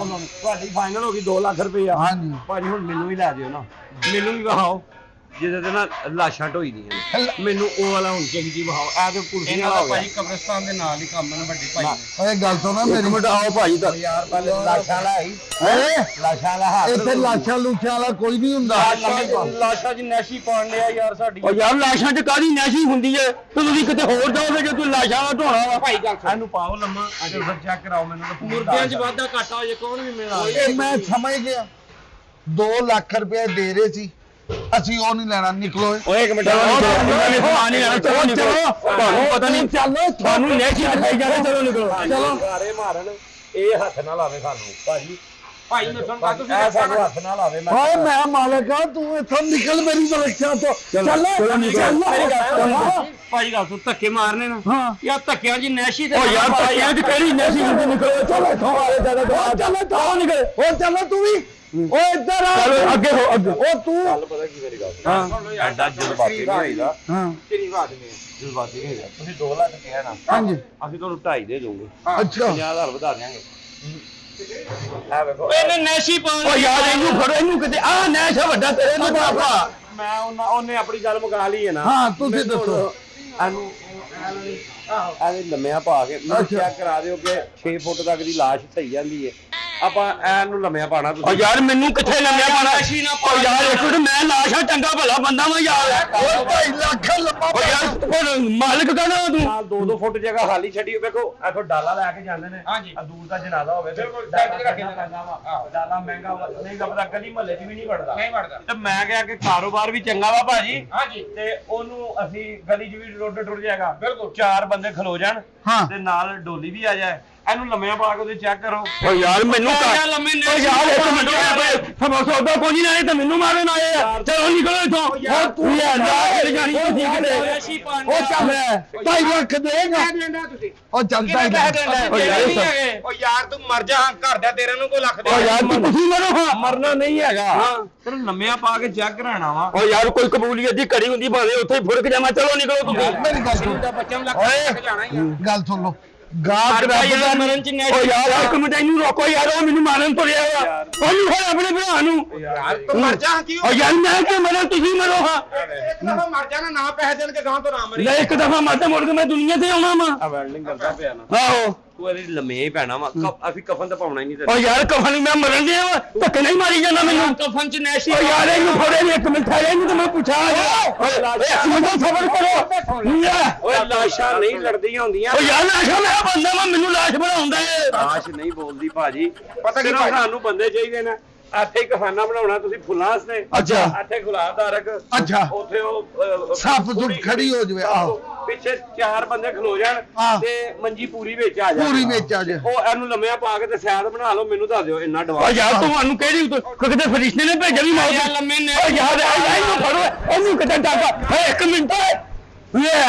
ਤੁਹਾਡੀ ਫਾਈਨਲ ਹੋ ਗਈ 2 ਲੱਖ ਰੁਪਏ। ਹਾਂਜੀ ਭਾਜੀ ਹੁਣ ਮੈਨੂੰ ਵੀ ਲੈ ਦਿਓ ਨਾ, ਮੈਨੂੰ ਵੀ ਵਹਾਓ ਜਿਹਦੇ ਤੇ ਨਾ ਲਾਸ਼ਾਂ ਢੋਈ ਦੀਆਂ ਨੇ। ਮੈਨੂੰ ਉਹ ਵਾਲਾ ਹੁਣ ਚੰਗੀ ਵਹਾਓ। ਇਹ ਤੇ ਕੁਰਸੀ ਇਹਨਾਂ ਵਾਲਾ ਦਾ ਹੋ ਗਿਆ ਭਾਜੀ ਕਬਰਸਤਾਨ ਦੇ ਨਾਲ ਹੀ ਕੰਮ ਹੈ ਨਾ, ਵੱਡੇ ਭਾਈ ਨੇ। ਓਏ ਗੱਲ ਸੁਣੋ ਇੱਕ ਮੇਰੀ। ਮਿੰਟ ਆਓ ਭਾਜੀ ਤਾਂ। ਯਾਰ ਪਹਿਲੇ ਲਾਸ਼ਾਂ ਲਾਈ, ਏ ਲਾਸ਼ਾਂ ਲਾ ਹੱਥ ਇੱਥੇ ਲਾਸ਼ਾਂ ਲੂਸ਼ਾਂ ਵਾਲਾ ਕੋਈ ਨਹੀਂ ਹੁੰਦਾ। ਲਾਸ਼ਾਂ 'ਚ ਨਸ਼ੀ ਪਾਉਣ ਲਿਆ ਯਾਰ ਸਾਡੀ। ਓ ਯਾਰ ਲਾਸ਼ਾਂ 'ਚ ਕਾਹਦੀ ਨੈਸ਼ੀ ਹੁੰਦੀ ਏ? ਤੇ ਤੁਸੀਂ ਕਿਤੇ ਹੋਰ ਜਾਓਗੇ ਜੇ ਤੁਸੀਂ ਲਾਸ਼ਾਂ ਦਾ ਢੋਣਾ ਵਾ। ਭਾਈ ਗੱਲ ਇਹਨੂੰ ਪਾਓ ਲੰਮਾ, ਅਜੇ ਫਿਰ ਚੈੱਕ ਕਰਾਓ ਮੈਨੂੰ ਤਾਂ ਮੁਰਦਿਆਂ 'ਚ ਵਾਧਾ ਘਾਟਾ ਹੋ ਜੇ ਕੌਣ ਵੀ ਮੇਰਾ। ਇਹ ਮੈਂ ਸਮਝ ਗਿਆ, 2 ਲੱਖ ਰੁਪਏ ਦੇ ਰਹੇ ਸੀ, ਅਸੀਂ ਉਹ ਨਹੀਂ ਲੈਣਾ, ਨਿਕਲੋ। ਓਏ ਇੱਕ ਮਿੰਟ ਸਮਾਨ ਹੀ ਲੈਣਾ, ਚਲੋ ਨਿਕਲੋ। ਤੁਹਾਨੂੰ ਪਤਾ ਨਹੀਂ, ਚੱਲੋ ਤੁਹਾਨੂੰ ਨੈਸ਼ੀ ਦਿਖਾਈ ਜਾ ਰਹੀ, ਚਲੋ ਨਿਕਲੋ। ਚਲੋ ਗਾਰੇ ਮਾਰਨ, ਇਹ ਹੱਥ ਨਾ ਲਾਵੇ ਸਾਨੂੰ ਭਾਜੀ। ਭਾਈ ਨੂੰ ਸੁਣ ਤੁਸੀਂ ਇਹ ਸਾਨੂੰ ਹੱਥ ਨਾ ਲਾਵੇ। ਓਏ ਮੈਂ ਮਾਲਕ ਆ, ਤੂੰ ਇੱਥੋਂ ਨਿਕਲ ਮੇਰੀ ਸੁਰੱਖਿਆ ਤੋਂ। ਚੱਲ ਚਲੋ ਨਿਕਲੋ। ਭਾਈ ਗੱਲ ਸੁਣ, ਧੱਕੇ ਮਾਰਨੇ ਨਾ ਹਾਂ ਯਾਰ, ਧੱਕਿਆਂ 'ਚ ਨੈਸ਼ੀ ਤੇ ਓ ਯਾਰ ਧੱਕਿਆਂ 'ਚ ਕਿਹੜੀ ਨੈਸ਼ੀ ਹੁੰਦੀ? ਨਿਕਲੋ ਚਲੋ ਇੱਥੋਂ ਆਲੇ ਜਿਆਦਾ ਚਲੋ ਨਿਕਲੇ। ਓ ਚੱਲ ਤੂੰ ਵੀ, ਓ ਇੱਧਰ ਆ। ਚਲੋ ਅੱਗੇ ਹੋ ਅੱਗੇ। ਓ ਤੂੰ ਪਤਾ ਕੀ ਮੇਰੀ ਗੱਲ, ਹਾਂ ਐਡਾ ਜਜ਼ਬਾਤੀ ਨਹੀਂ ਹੋਈਦਾ। ਹਾਂ ਤੇਰੀ ਬਾਤ ਨਹੀਂ। ਜਜ਼ਬਾਤੀ ਨਹੀਂ ਹੋਈਦਾ। ਤੁਸੀਂ 2 ਲੱਖ ਕਿਹਾ ਨਾ, ਹਾਂਜੀ ਅਸੀਂ ਤੁਹਾਨੂੰ 2.5 ਦੇ ਦੂੰਗੇ। ਅੱਛਾ 50,000 ਵਧਾ ਦਿਆਂਗੇ। ਆ ਵੇਖੋ ਇਹਨੇ ਨੈਸ਼ੀ ਪਾਉਣ ਓ ਯਾਰ ਇਹਨੂੰ ਫੜੋ, ਇਹਨੂੰ ਕਿਤੇ ਆ ਨੈਸ਼ ਆ ਵੱਡਾ ਤੇਰੇ ਨੂੰ ਬਾਬਾ। ਮੈਂ ਉਹਨੇ ਆਪਣੀ ਗੱਲ ਮੁਕਾ ਲਈ ਹੈ ਨਾ। ਹਾਂ ਤੁਸੀਂ ਦੱਸੋ। ਇਹਨੂੰ ਐਵੇਂ ਲੰਮਿਆਂ ਪਾ ਕੇ ਮੈਨੂੰ ਚੈੱਕ ਕਰਾ ਦਿਓ ਕਿ 6 ਫੁੱਟ ਤੱਕ ਦੀ ਲਾਸ਼ ਸਹੀ ਜਾਂਦੀ ਹੈ। ਆਪਾਂ ਇਹਨੂੰ ਲੰਮਿਆਂ ਪਾਣਾ ਓ ਯਾਰ ਮੈਨੂੰ ਕਿੱਥੇ ਲੰਮਿਆ ਪਾਣਾ। ਓ ਯਾਰ ਇੱਕ ਮਿੰਟ, ਮੈਂ ਲਾਸ਼ਾ ਚੰਗਾ ਭਲਾ ਬੰਦਾ ਵਾਂ ਯਾਰ। ਓ 2.5 ਲੱਖ ਲੰਮਾ ਓ ਯਾਰ ਹੁਣ ਮਾਲਕ ਕਹਣਾ ਤੂੰ। ਨਾਲ 2-2 ਫੁੱਟ ਜਗ੍ਹਾ ਖਾਲੀ ਛੱਡੀ। ਵੇਖੋ ਇਥੋਂ ਡਾਲਾ ਲੈ ਕੇ ਜਾਂਦੇ ਨੇ। ਹਾਂਜੀ। ਆ ਦੂਰ ਦਾ ਜਨਾਜ਼ਾ ਹੋਵੇ ਬਿਲਕੁਲ, ਡਾਲਾ ਰੱਖੇ ਜਾਂਦਾ ਵਾ। ਡਾਲਾ ਮਹਿੰਗਾ ਵਾ, ਨਹੀਂ ਲੱਭਦਾ, ਗਲੀ ਮਹੱਲੇ 'ਚ ਵੀ ਨਹੀਂ ਵੜਦਾ। ਨਹੀਂ ਵੜਦਾ। ਤੇ ਮੈਂ ਕਿਹਾ ਕਿ ਕਾਰੋਬਾਰ ਵੀ ਚੰਗਾ ਵਾ ਭਾਜੀ। ਹਾਂਜੀ। ਤੇ ਉਹਨੂੰ ਅਸੀਂ ਗਲੀ 'ਚ ਵੀ ਰੋਡ ਟੁੱਟ ਜਾਏਗਾ। ਬਿਲਕੁਲ। 4 ਬੰਦੇ ਖਲੋ ਜਾਣ ਹਾਂ। ਤੇ ਨਾਲ ਡੋਲੀ ਵੀ ਆ ਜਾਏ। ਇਹਨੂੰ ਲੰਮਿਆਂ ਪਾ ਕੇ ਉਹਦੇ ਚੈੱਕ ਕਰੋ। ਓ ਯਾਰ ਮੈਨੂੰ ਯਾਰ ਲੰਮੇ ਓ ਯਾਰ ਇੱਕ ਮਿੰਟ ਸੌਦਾ ਕੋਈ ਨਹੀਂ ਤੂੰ ਮੈਨੂੰ ਮਾਰਨ ਆਏ ਆ। ਚਲੋ ਨਿਕਲੋ ਇੱਥੋਂ। ਯਾਰ ਤੂੰ ਯਾਰ ਜਾਣੀ ਨਹੀਂ ਕਿਤੇ। ਨੈਸ਼ੀ ਪਾਉਣ ਉਹ ਚੱਲ 2.5 ਲੱਖ ਦੇਗਾ। ਲੈਂਦਾ ਤੁਸੀਂ ਉਹ ਚੱਲ 2.5 ਲੱਖ। ਓ ਯਾਰ ਓ ਯਾਰ ਤੂੰ ਮਰ ਜਾ, ਘਰ ਦਾ ਤੇਰੇ ਨੂੰ ਕੋਈ ਲੱਖ ਦੇ। ਓ ਯਾਰ ਤੂੰ ਤੁਸੀਂ ਮਰੋ ਹਾਂ। ਮਰਨਾ ਨਹੀਂ ਹੈਗਾ। ਤੈਨੂੰ ਲੰਮਿਆਂ ਪਾ ਕੇ ਚੈੱਕ ਕਰਾਣਾ ਵਾ। ਓ ਯਾਰ ਕੋਈ ਕਬੂਲੀਅਤ ਦੀ ਘੜੀ ਹੁੰਦੀ ਭਾਵੇਂ ਉੱਥੇ ਹੀ ਫੁਰਕ ਜਾਵਾਂ। ਚਲੋ ਨਿਕਲੋ ਤੁਸੀਂ। ਮੇਰੀ ਗੱਲ ਸੁਣ। ਦਾ ਬੱਚਾ ਨੂੰ ਲੱਖ ਓਏ ਜਾਣਾ ਹੀ ਆ। ਗੱਲ ਸੁਣ ਲੋ। ਗਾਹਕ ਯਾਰ ਰੱਬ ਦਾ ਮਰਨ ਚ ਓ ਯਾਰ ਇੱਕ ਮਿੰਟ ਇਹਨੂੰ ਰੋਕੋ ਯਾਰ। ਉਹ ਮੈਨੂੰ ਮਾਰਨ ਤੁਰਿਆ ਆ। ਉਹਨੂੰ ਫੜ ਆਪਣੇ ਭਰਾ ਨੂੰ। ਯਾਰ ਤੂੰ ਮਰ ਜਾ। ਕੀ ਓ ਯਾਰ ਮੈਂ ਕਿ ਮਰਾਂ ਤੁਸੀਂ ਮਰੋ ਹਾਂ। ਇੱਕ ਦਫਾ ਮਰ ਜਾਣਾ, ਨਾ ਪੈਸੇ ਦੇਣ ਕੇ ਗਾਂ ਤੋਂ ਨਾ ਮਰੀ। ਲੈ ਇੱਕ ਦਫਾ ਮਰਦੇ ਮੁੜ ਕੇ ਮੈਂ ਦੁਨੀਆ ਤੇ ਆਉਣਾ ਵਾ। ਆ ਵੈਲਡਿੰਗ ਕਰਦਾ ਪਿਆ ਨਾ। ਆਹੋ ਤੂੰ ਇਹਦੀ ਲੰਮੇ ਹੀ ਪੈਣਾ ਵਾ। ਅਸੀਂ ਕਫਨ ਤਾਂ ਪਾਉਣਾ ਹੀ ਨਹੀਂ। ਓ ਯਾਰ ਕਫਨ ਮੈਂ ਮਰਨ ਦੇ ਵਾ। ਧੱਕੇ ਨਹੀਂ ਮਾਰੀ ਜਾਂਦਾ ਮੈਨੂੰ। ਕਫਨ ਚ ਨੈਸ਼ੀ ਓ ਯਾਰ ਇਹਨੂੰ ਫੜੇ ਨੀ ਇੱਕ ਮਿੰਟ ਠਹਿਰੇ ਇਹਨੂੰ ਤਾਂ ਮੈਂ ਪੁੱਛਾਂ। ਓਏ ਇੱਕ ਮਿੰਟ ਸਬਰ ਕਰੋ। ਓਏ ਲਾਸ਼ਾਂ ਨਹੀਂ ਲੜਦੀਆਂ ਹੁੰਦੀਆਂ। ਓ ਯਾਰ ਲਾਸ਼ਾ ਮੈਂ ਬੰਦਾ ਵਾ, ਮੈਨੂੰ ਲਾਸ਼ ਬਣਾਉਂਦਾ ਏ। ਲਾਸ਼ ਨਹੀਂ ਬੋਲਦੀ ਭਾਜੀ। ਪਤਾ ਕੀ ਸਿਰਫ ਭਾਜੀ? ਸਾਨੂੰ ਬੰਦੇ ਚਾਹੀਦੇ ਨੇ। ਇੱਥੇ ਹੀ ਕਫਾਨਾ ਬਣਾਉਣਾ ਤੁਸੀਂ ਫੁੱਲਾਂ ਵਾਸਤੇ। ਅੱਛਾ। ਇੱਥੇ ਗੁਲਾਬ ਦਾ ਰਕ। ਅੱਛਾ। ਉੱਥੇ ਉਹ ਸੱਪ ਸੁੱਪ ਖੜੀ ਹੋ ਜਾਵੇ। ਆਹੋ ਪਿੱਛੇ 4 ਬੰਦੇ ਖਲੋ ਜਾਣ ਹਾਂ। ਤੇ ਮੰਜੀ ਪੂਰੀ ਵਿੱਚ ਆ ਜਾਏ। ਪੂਰੀ ਵਿੱਚ ਆ ਜਾ। ਉਹ ਇਹਨੂੰ ਲੰਮਿਆਂ ਪਾ ਕੇ ਤੇ ਸ਼ਾਇਦ ਬਣਾ ਲਓ। ਮੈਨੂੰ ਦੱਸ ਦਿਓ ਇੰਨਾ ਓ ਡਵਾ। ਯਾਰ ਤੁਹਾਨੂੰ ਕਿਹੜੀ ਕਿਤੇ ਫਰਿਸ਼ਤੇ ਨੇ ਭੇਜਿਆ ਵੀ ਮੌਤ। ਯਾਰ ਲੰਮੇ ਨੇ। ਓ ਯਾਰ ਇਹਨੂੰ ਫੜੋ ਇਹਨੂੰ ਕਿਤੇ ਟਾਕਾ। ਓਏ ਇੱਕ ਮਿੰਟ ਓਏ।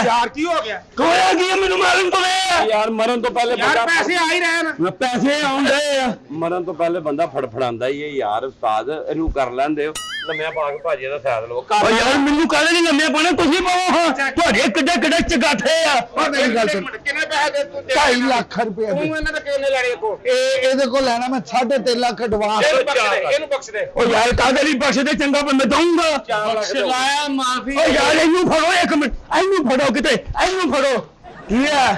ਯਾਰ ਕੀ ਹੋ ਗਿਆ? ਕੋਇਆ ਕੀ ਮੈਨੂੰ ਮਾਰਨ ਤੋਂ ਏ। ਯਾਰ ਮਰਨ ਤੋਂ ਪਹਿਲੇ ਯਾਰ ਪੈਸੇ ਆ ਹੀ ਰਹੇ ਨੇ। ਪੈਸੇ ਆਉਂਦੇ ਆ। ਮਰਨ ਤੋਂ ਪਹਿਲੇ ਬੰਦਾ ਫੜਫੜਾਉਂਦਾ ਹੀ ਹੈ ਯਾਰ। ਉਸਤਾਦ ਇਹਨੂੰ ਕਰ ਲੈਂਦੇ ਹੋ। ਲੰਮਿਆਂ ਪਾ ਕੇ ਭਾਜੀ ਦਾ ਸਾਥ ਲਓ। ਓ ਯਾਰ ਮੈਨੂੰ ਕਾਹਦੇ ਨਹੀਂ ਲੰਮੇ ਪਾਣਾ, ਤੁਸੀਂ ਪਾਓ ਹਾਂ। ਤੁਹਾਡੇ ਕਿੱਡੇ ਚਗਾਠੇ ਆ। ਓ ਮੇਰੀ ਗੱਲ ਸੁਣ। ਕਿੰਨੇ ਪੈਸੇ ਦੇ ਤੂੰ? 2.5 ਲੱਖ ਰੁਪਏ ਤੂੰ ਦੇ। ਇਹਨਾਂ ਦੇ ਕਿੰਨੇ ਲੈਣੇ ਕੋ? ਇਹਦੇ ਕੋਲ ਲੈਣਾ ਮੈਂ 3.5 ਲੱਖ ਐਡਵਾਂਸ। ਇਹਨੂੰ ਬਖਸ਼ ਦੇ। ਓ ਯਾਰ ਕਾਹਦੇ ਲਈ ਬਖਸ਼ ਦੇ, ਚੰਗਾ ਬੰਦਾ ਦਊਂਗਾ। ਬਖਸ਼ ਲਾਇਆ ਮਾਫੀ। ਓ ਯਾਰ ਇਹਨੂੰ ਫੜੋ ਇੱਕ ਮਿੰਟ। ਇਹਨੂੰ ਫੜੋ ਕਿਤੇ, ਇਹਨੂੰ ਫੜੋ। ਕੀ ਆ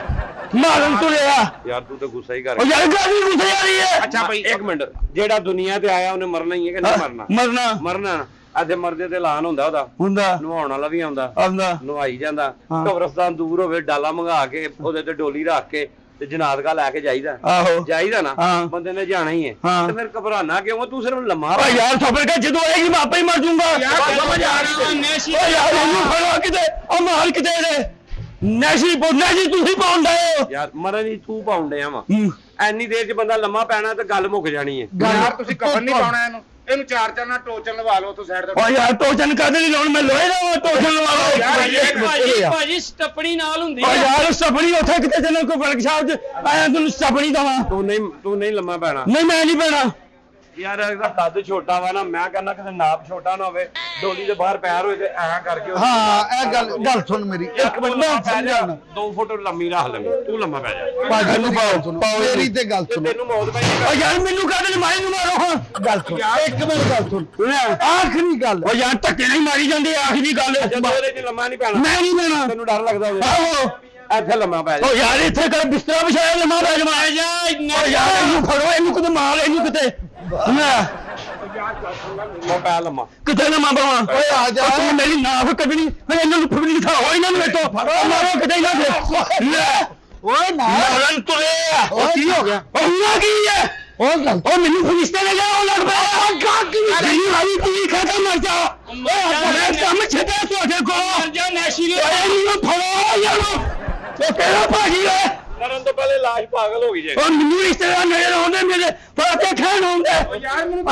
ਮਾਰਨ ਤੁਰਿਆ। ਯਾਰ ਤੂੰ ਤਾਂ ਗੁੱਸਾ ਹੀ ਕਰ। ਓ ਯਾਰ ਗਾਲੀ ਗੁੱਸੇ ਆ ਰਹੀ ਹੈ। ਅੱਛਾ ਭਾਈ ਇੱਕ ਮਿੰਟ। ਜਿਹੜਾ ਦੁਨੀਆ ਤੇ ਆਇਆ ਉਹਨੇ ਮਰਨਾ ਹੀ ਹੈ ਕਿ ਨਹੀਂ ਮਰਨਾ? ਮਰਨਾ ਮਰਨਾ। ਅੱਜ ਮਰਦੇ ਤੇ ਐਲਾਨ ਹੁੰਦਾ ਉਹਦਾ। ਹੁੰਦਾ ਨਵਾਉਣ ਵਾਲਾ ਵੀ ਆਉਂਦਾ। ਆਉਂਦਾ। ਨਵਾਈ ਜਾਂਦਾ। ਹਾਂ। ਕਬਰਸਤਾਨ ਦੂਰ ਹੋਵੇ, ਡਾਲਾ ਮੰਗਾ ਕੇ ਉਹਦੇ ਤੇ ਡੋਲੀ ਰੱਖ ਕੇ ਤੇ ਜਨਾਜ਼ਗਾ ਲੈ ਕੇ ਜਾਈਦਾ। ਆਹੋ ਜਾਈਦਾ ਨਾ। ਹਾਂ। ਬੰਦੇ ਨੇ ਜਾਣਾ ਹੀ ਹੈ। ਹਾਂ। ਤੇ ਫਿਰ ਘਬਰਾਨਾ ਕਿਉਂ? ਤੂੰ ਸਿਰਫ ਲੰਮਾ ਓ ਯਾਰ ਸਬਰ ਕਰ, ਜਦੋਂ ਆਏਗੀ ਮੈਂ ਆਪੇ ਹੀ ਮਰ ਜਾਊਂਗਾ। ਸਮਝ ਆ ਰਿਹਾ ਨੈਸ਼ੀ। ਓ ਯਾਰ ਇਹਨੂੰ ਫੜੋ ਕਿਤੇ। ਓ ਮਾਰ ਕਿਤੇ ਇਹਦੇ। ਨੈਸ਼ੀ ਤੁਸੀਂ ਪਾਉਂਦੇ ਹੋ। ਯਾਰ ਮਰਨ ਹੀ ਤੂੰ ਪਾਉਂਦੇ ਆ ਵਾ। ਹੂੰ। ਐਨੀ ਦੇਰ ਚ ਬੰਦਾ ਲੰਮਾ ਪੈਣਾ ਤੇ ਗੱਲ ਮੁੱਕ ਜਾਣੀ ਹੈ। ਯਾਰ ਤੁਸੀਂ ਕਫਨ ਨਹੀਂ ਪਾਉਣਾ ਇਹਨੂੰ। ਇਹਨੂੰ 4 ਨਾਲ ਟੋਚਨ ਲਵਾ ਲਓ ਤੂੰ ਸਾਈਡ ਤੇ। ਓ ਯਾਰ ਟੋਚਨ ਕਾਹਦੇ ਲਈ ਲਾਉਣ? ਮੈਂ ਲੋਹੇ ਦਾ ਟੋਚਨ ਲਵਾ ਲਓ। ਭਾਜੀ ਸਟੱਪਣੀ ਨਾਲ ਹੁੰਦੀ ਓ ਯਾਰ ਸਪਣੀ ਉੱਥੇ ਕਿਤੇ ਜਨਾਂ ਕੋਈ ਵਰਕਸ਼ਾਪ ਚ ਆਇਆ ਤੈਨੂੰ ਸਪਣੀ ਦਵਾਂ। ਤੂੰ ਨਹੀਂ ਲੰਮਾ ਪੈਣਾ। ਨਹੀਂ ਮੈਂ ਨਹੀਂ ਪੈਣਾ। ਯਾਰ ਇਹਦਾ ਕੱਦ ਛੋਟਾ ਵਾ ਨਾ। ਮੈਂ ਕਹਿੰਦਾ ਕਿਤੇ ਨਾਪ ਛੋਟਾ ਨਾ ਹੋਵੇ। ਡੋਲੀ ਦੇ ਬਾਹਰ ਪੈਰ ਹੋਏ ਤੇ ਐਂ ਕਰਕੇ ਹਾਂ ਇਹ ਗੱਲ ਸੁਣ ਮੇਰੀ। ਇੱਕ ਮਿੰਟ ਮੈਂ ਸਮਝਾਉਣਾ। 2 ਫੁੱਟ ਲੰਮੀ ਰੱਖ ਲੈ। ਤੂੰ ਲੰਮਾ ਪੈ ਜਾ। ਭਾਜੀ ਨੂੰ ਪਾਓ ਮੇਰੀ ਤੇ ਗੱਲ ਸੁਣ। ਤੈਨੂੰ ਮੌਤ ਪੈ ਜਾਏਗੀ। ਓ ਯਾਰ ਮੈਨੂੰ ਕਾਹਦੇ ਲਈ ਮਾਰੀ ਨੂੰ ਮਾਰੋ ਹਾਂ। ਗੱਲ ਸੁਣ ਇੱਕ ਮਿੰਟ ਗੱਲ ਸੁਣ। ਆਖਰੀ ਗੱਲ। ਓ ਯਾਰ ਧੱਕੇ ਨਹੀਂ ਮਾਰੀ ਜਾਂਦੇ। ਆਖਰੀ ਗੱਲ ਜਦੋਂ ਉਹਦੇ ਚ ਲੰਮਾ ਨਹੀਂ ਪੈਣਾ। ਮੈਂ ਨਹੀਂ ਪੈਣਾ। ਤੈਨੂੰ ਡਰ ਲੱਗਦਾ ਹੋਵੇ। ਆਹੋ ਇੱਥੇ ਲੰਮਾ ਪੈ ਜਾ। ਓ ਯਾਰ ਇੱਥੇ ਕਰ ਬਿਸਤਰਾ ਵਿਛਾਇਆ ਲੰਮਾ ਪੈ ਜਾ। ਓ ਯਾਰ ਇਹਨੂੰ ਫੜੋ, ਇਹਨੂੰ ਕਿਤੇ ਮਾਰ, ਇਹਨੂੰ ਕਿਤੇ ਮੈਂ ਪੈ ਲੰਮਾ। ਕਿਤੇ ਨਾ ਮਾਂ ਓਏ ਆ ਜਾ। ਤੂੰ ਮੇਰੀ ਨਾਫ ਕੱਢਣੀ। ਮੈਂ ਇਹਨਾਂ ਨੂੰ ਫੜਨੀ ਦਿਖਾਓ। ਇਹਨਾਂ ਨੂੰ ਵੇਖੋ ਮਾਰੋ ਕਿਤੇ ਇਹਨਾਂ ਦੇ। ਲੈ ਓਏ ਨਾ ਮਾਰਨ ਤੁਰੇ। ਓ ਕੀ ਹੋ ਗਿਆ? ਓ ਹੁਆ ਕੀ ਹੈ? ਉਹ ਗੱਲ ਓ ਮੈਨੂੰ ਫਰਿਸ਼ਤੇ ਨੇ ਲਿਆ। ਉਹ ਲੜ ਪਿਆ। ਕਾਕੀ ਨਹੀਂ ਆਈ ਕੀ ਖਾਤਾ ਮਰ ਜਾ। ਓਏ ਆਪਣੇ ਕੰਮ ਛੱਡਿਆ ਤੁਹਾਡੇ ਕੋਲ। ਮਰ ਜਾ ਨੈਸ਼ੀ ਨੇ। ਓਏ ਇਹਨੂੰ ਫੜੋ ਯਾਰ। ਉਹ ਕਿਹੜਾ ਭਾਜੀ ਹੈ? ਮਰਨ ਤੋਂ ਪਹਿਲੇ ਲਾਸ਼ ਪਾਗਲ ਹੋ ਗਈ ਜੇ। ਉਹ ਮੈਨੂੰ ਰਿਸ਼ਤੇਦਾਰ ਨਜ਼ਰ ਆਉਂਦੇ ਮੇਰੇ ਪਾਤੇ ਖਾਣ ਆਉਂਦੇ। ਯਾਰ ਮੈਨੂੰ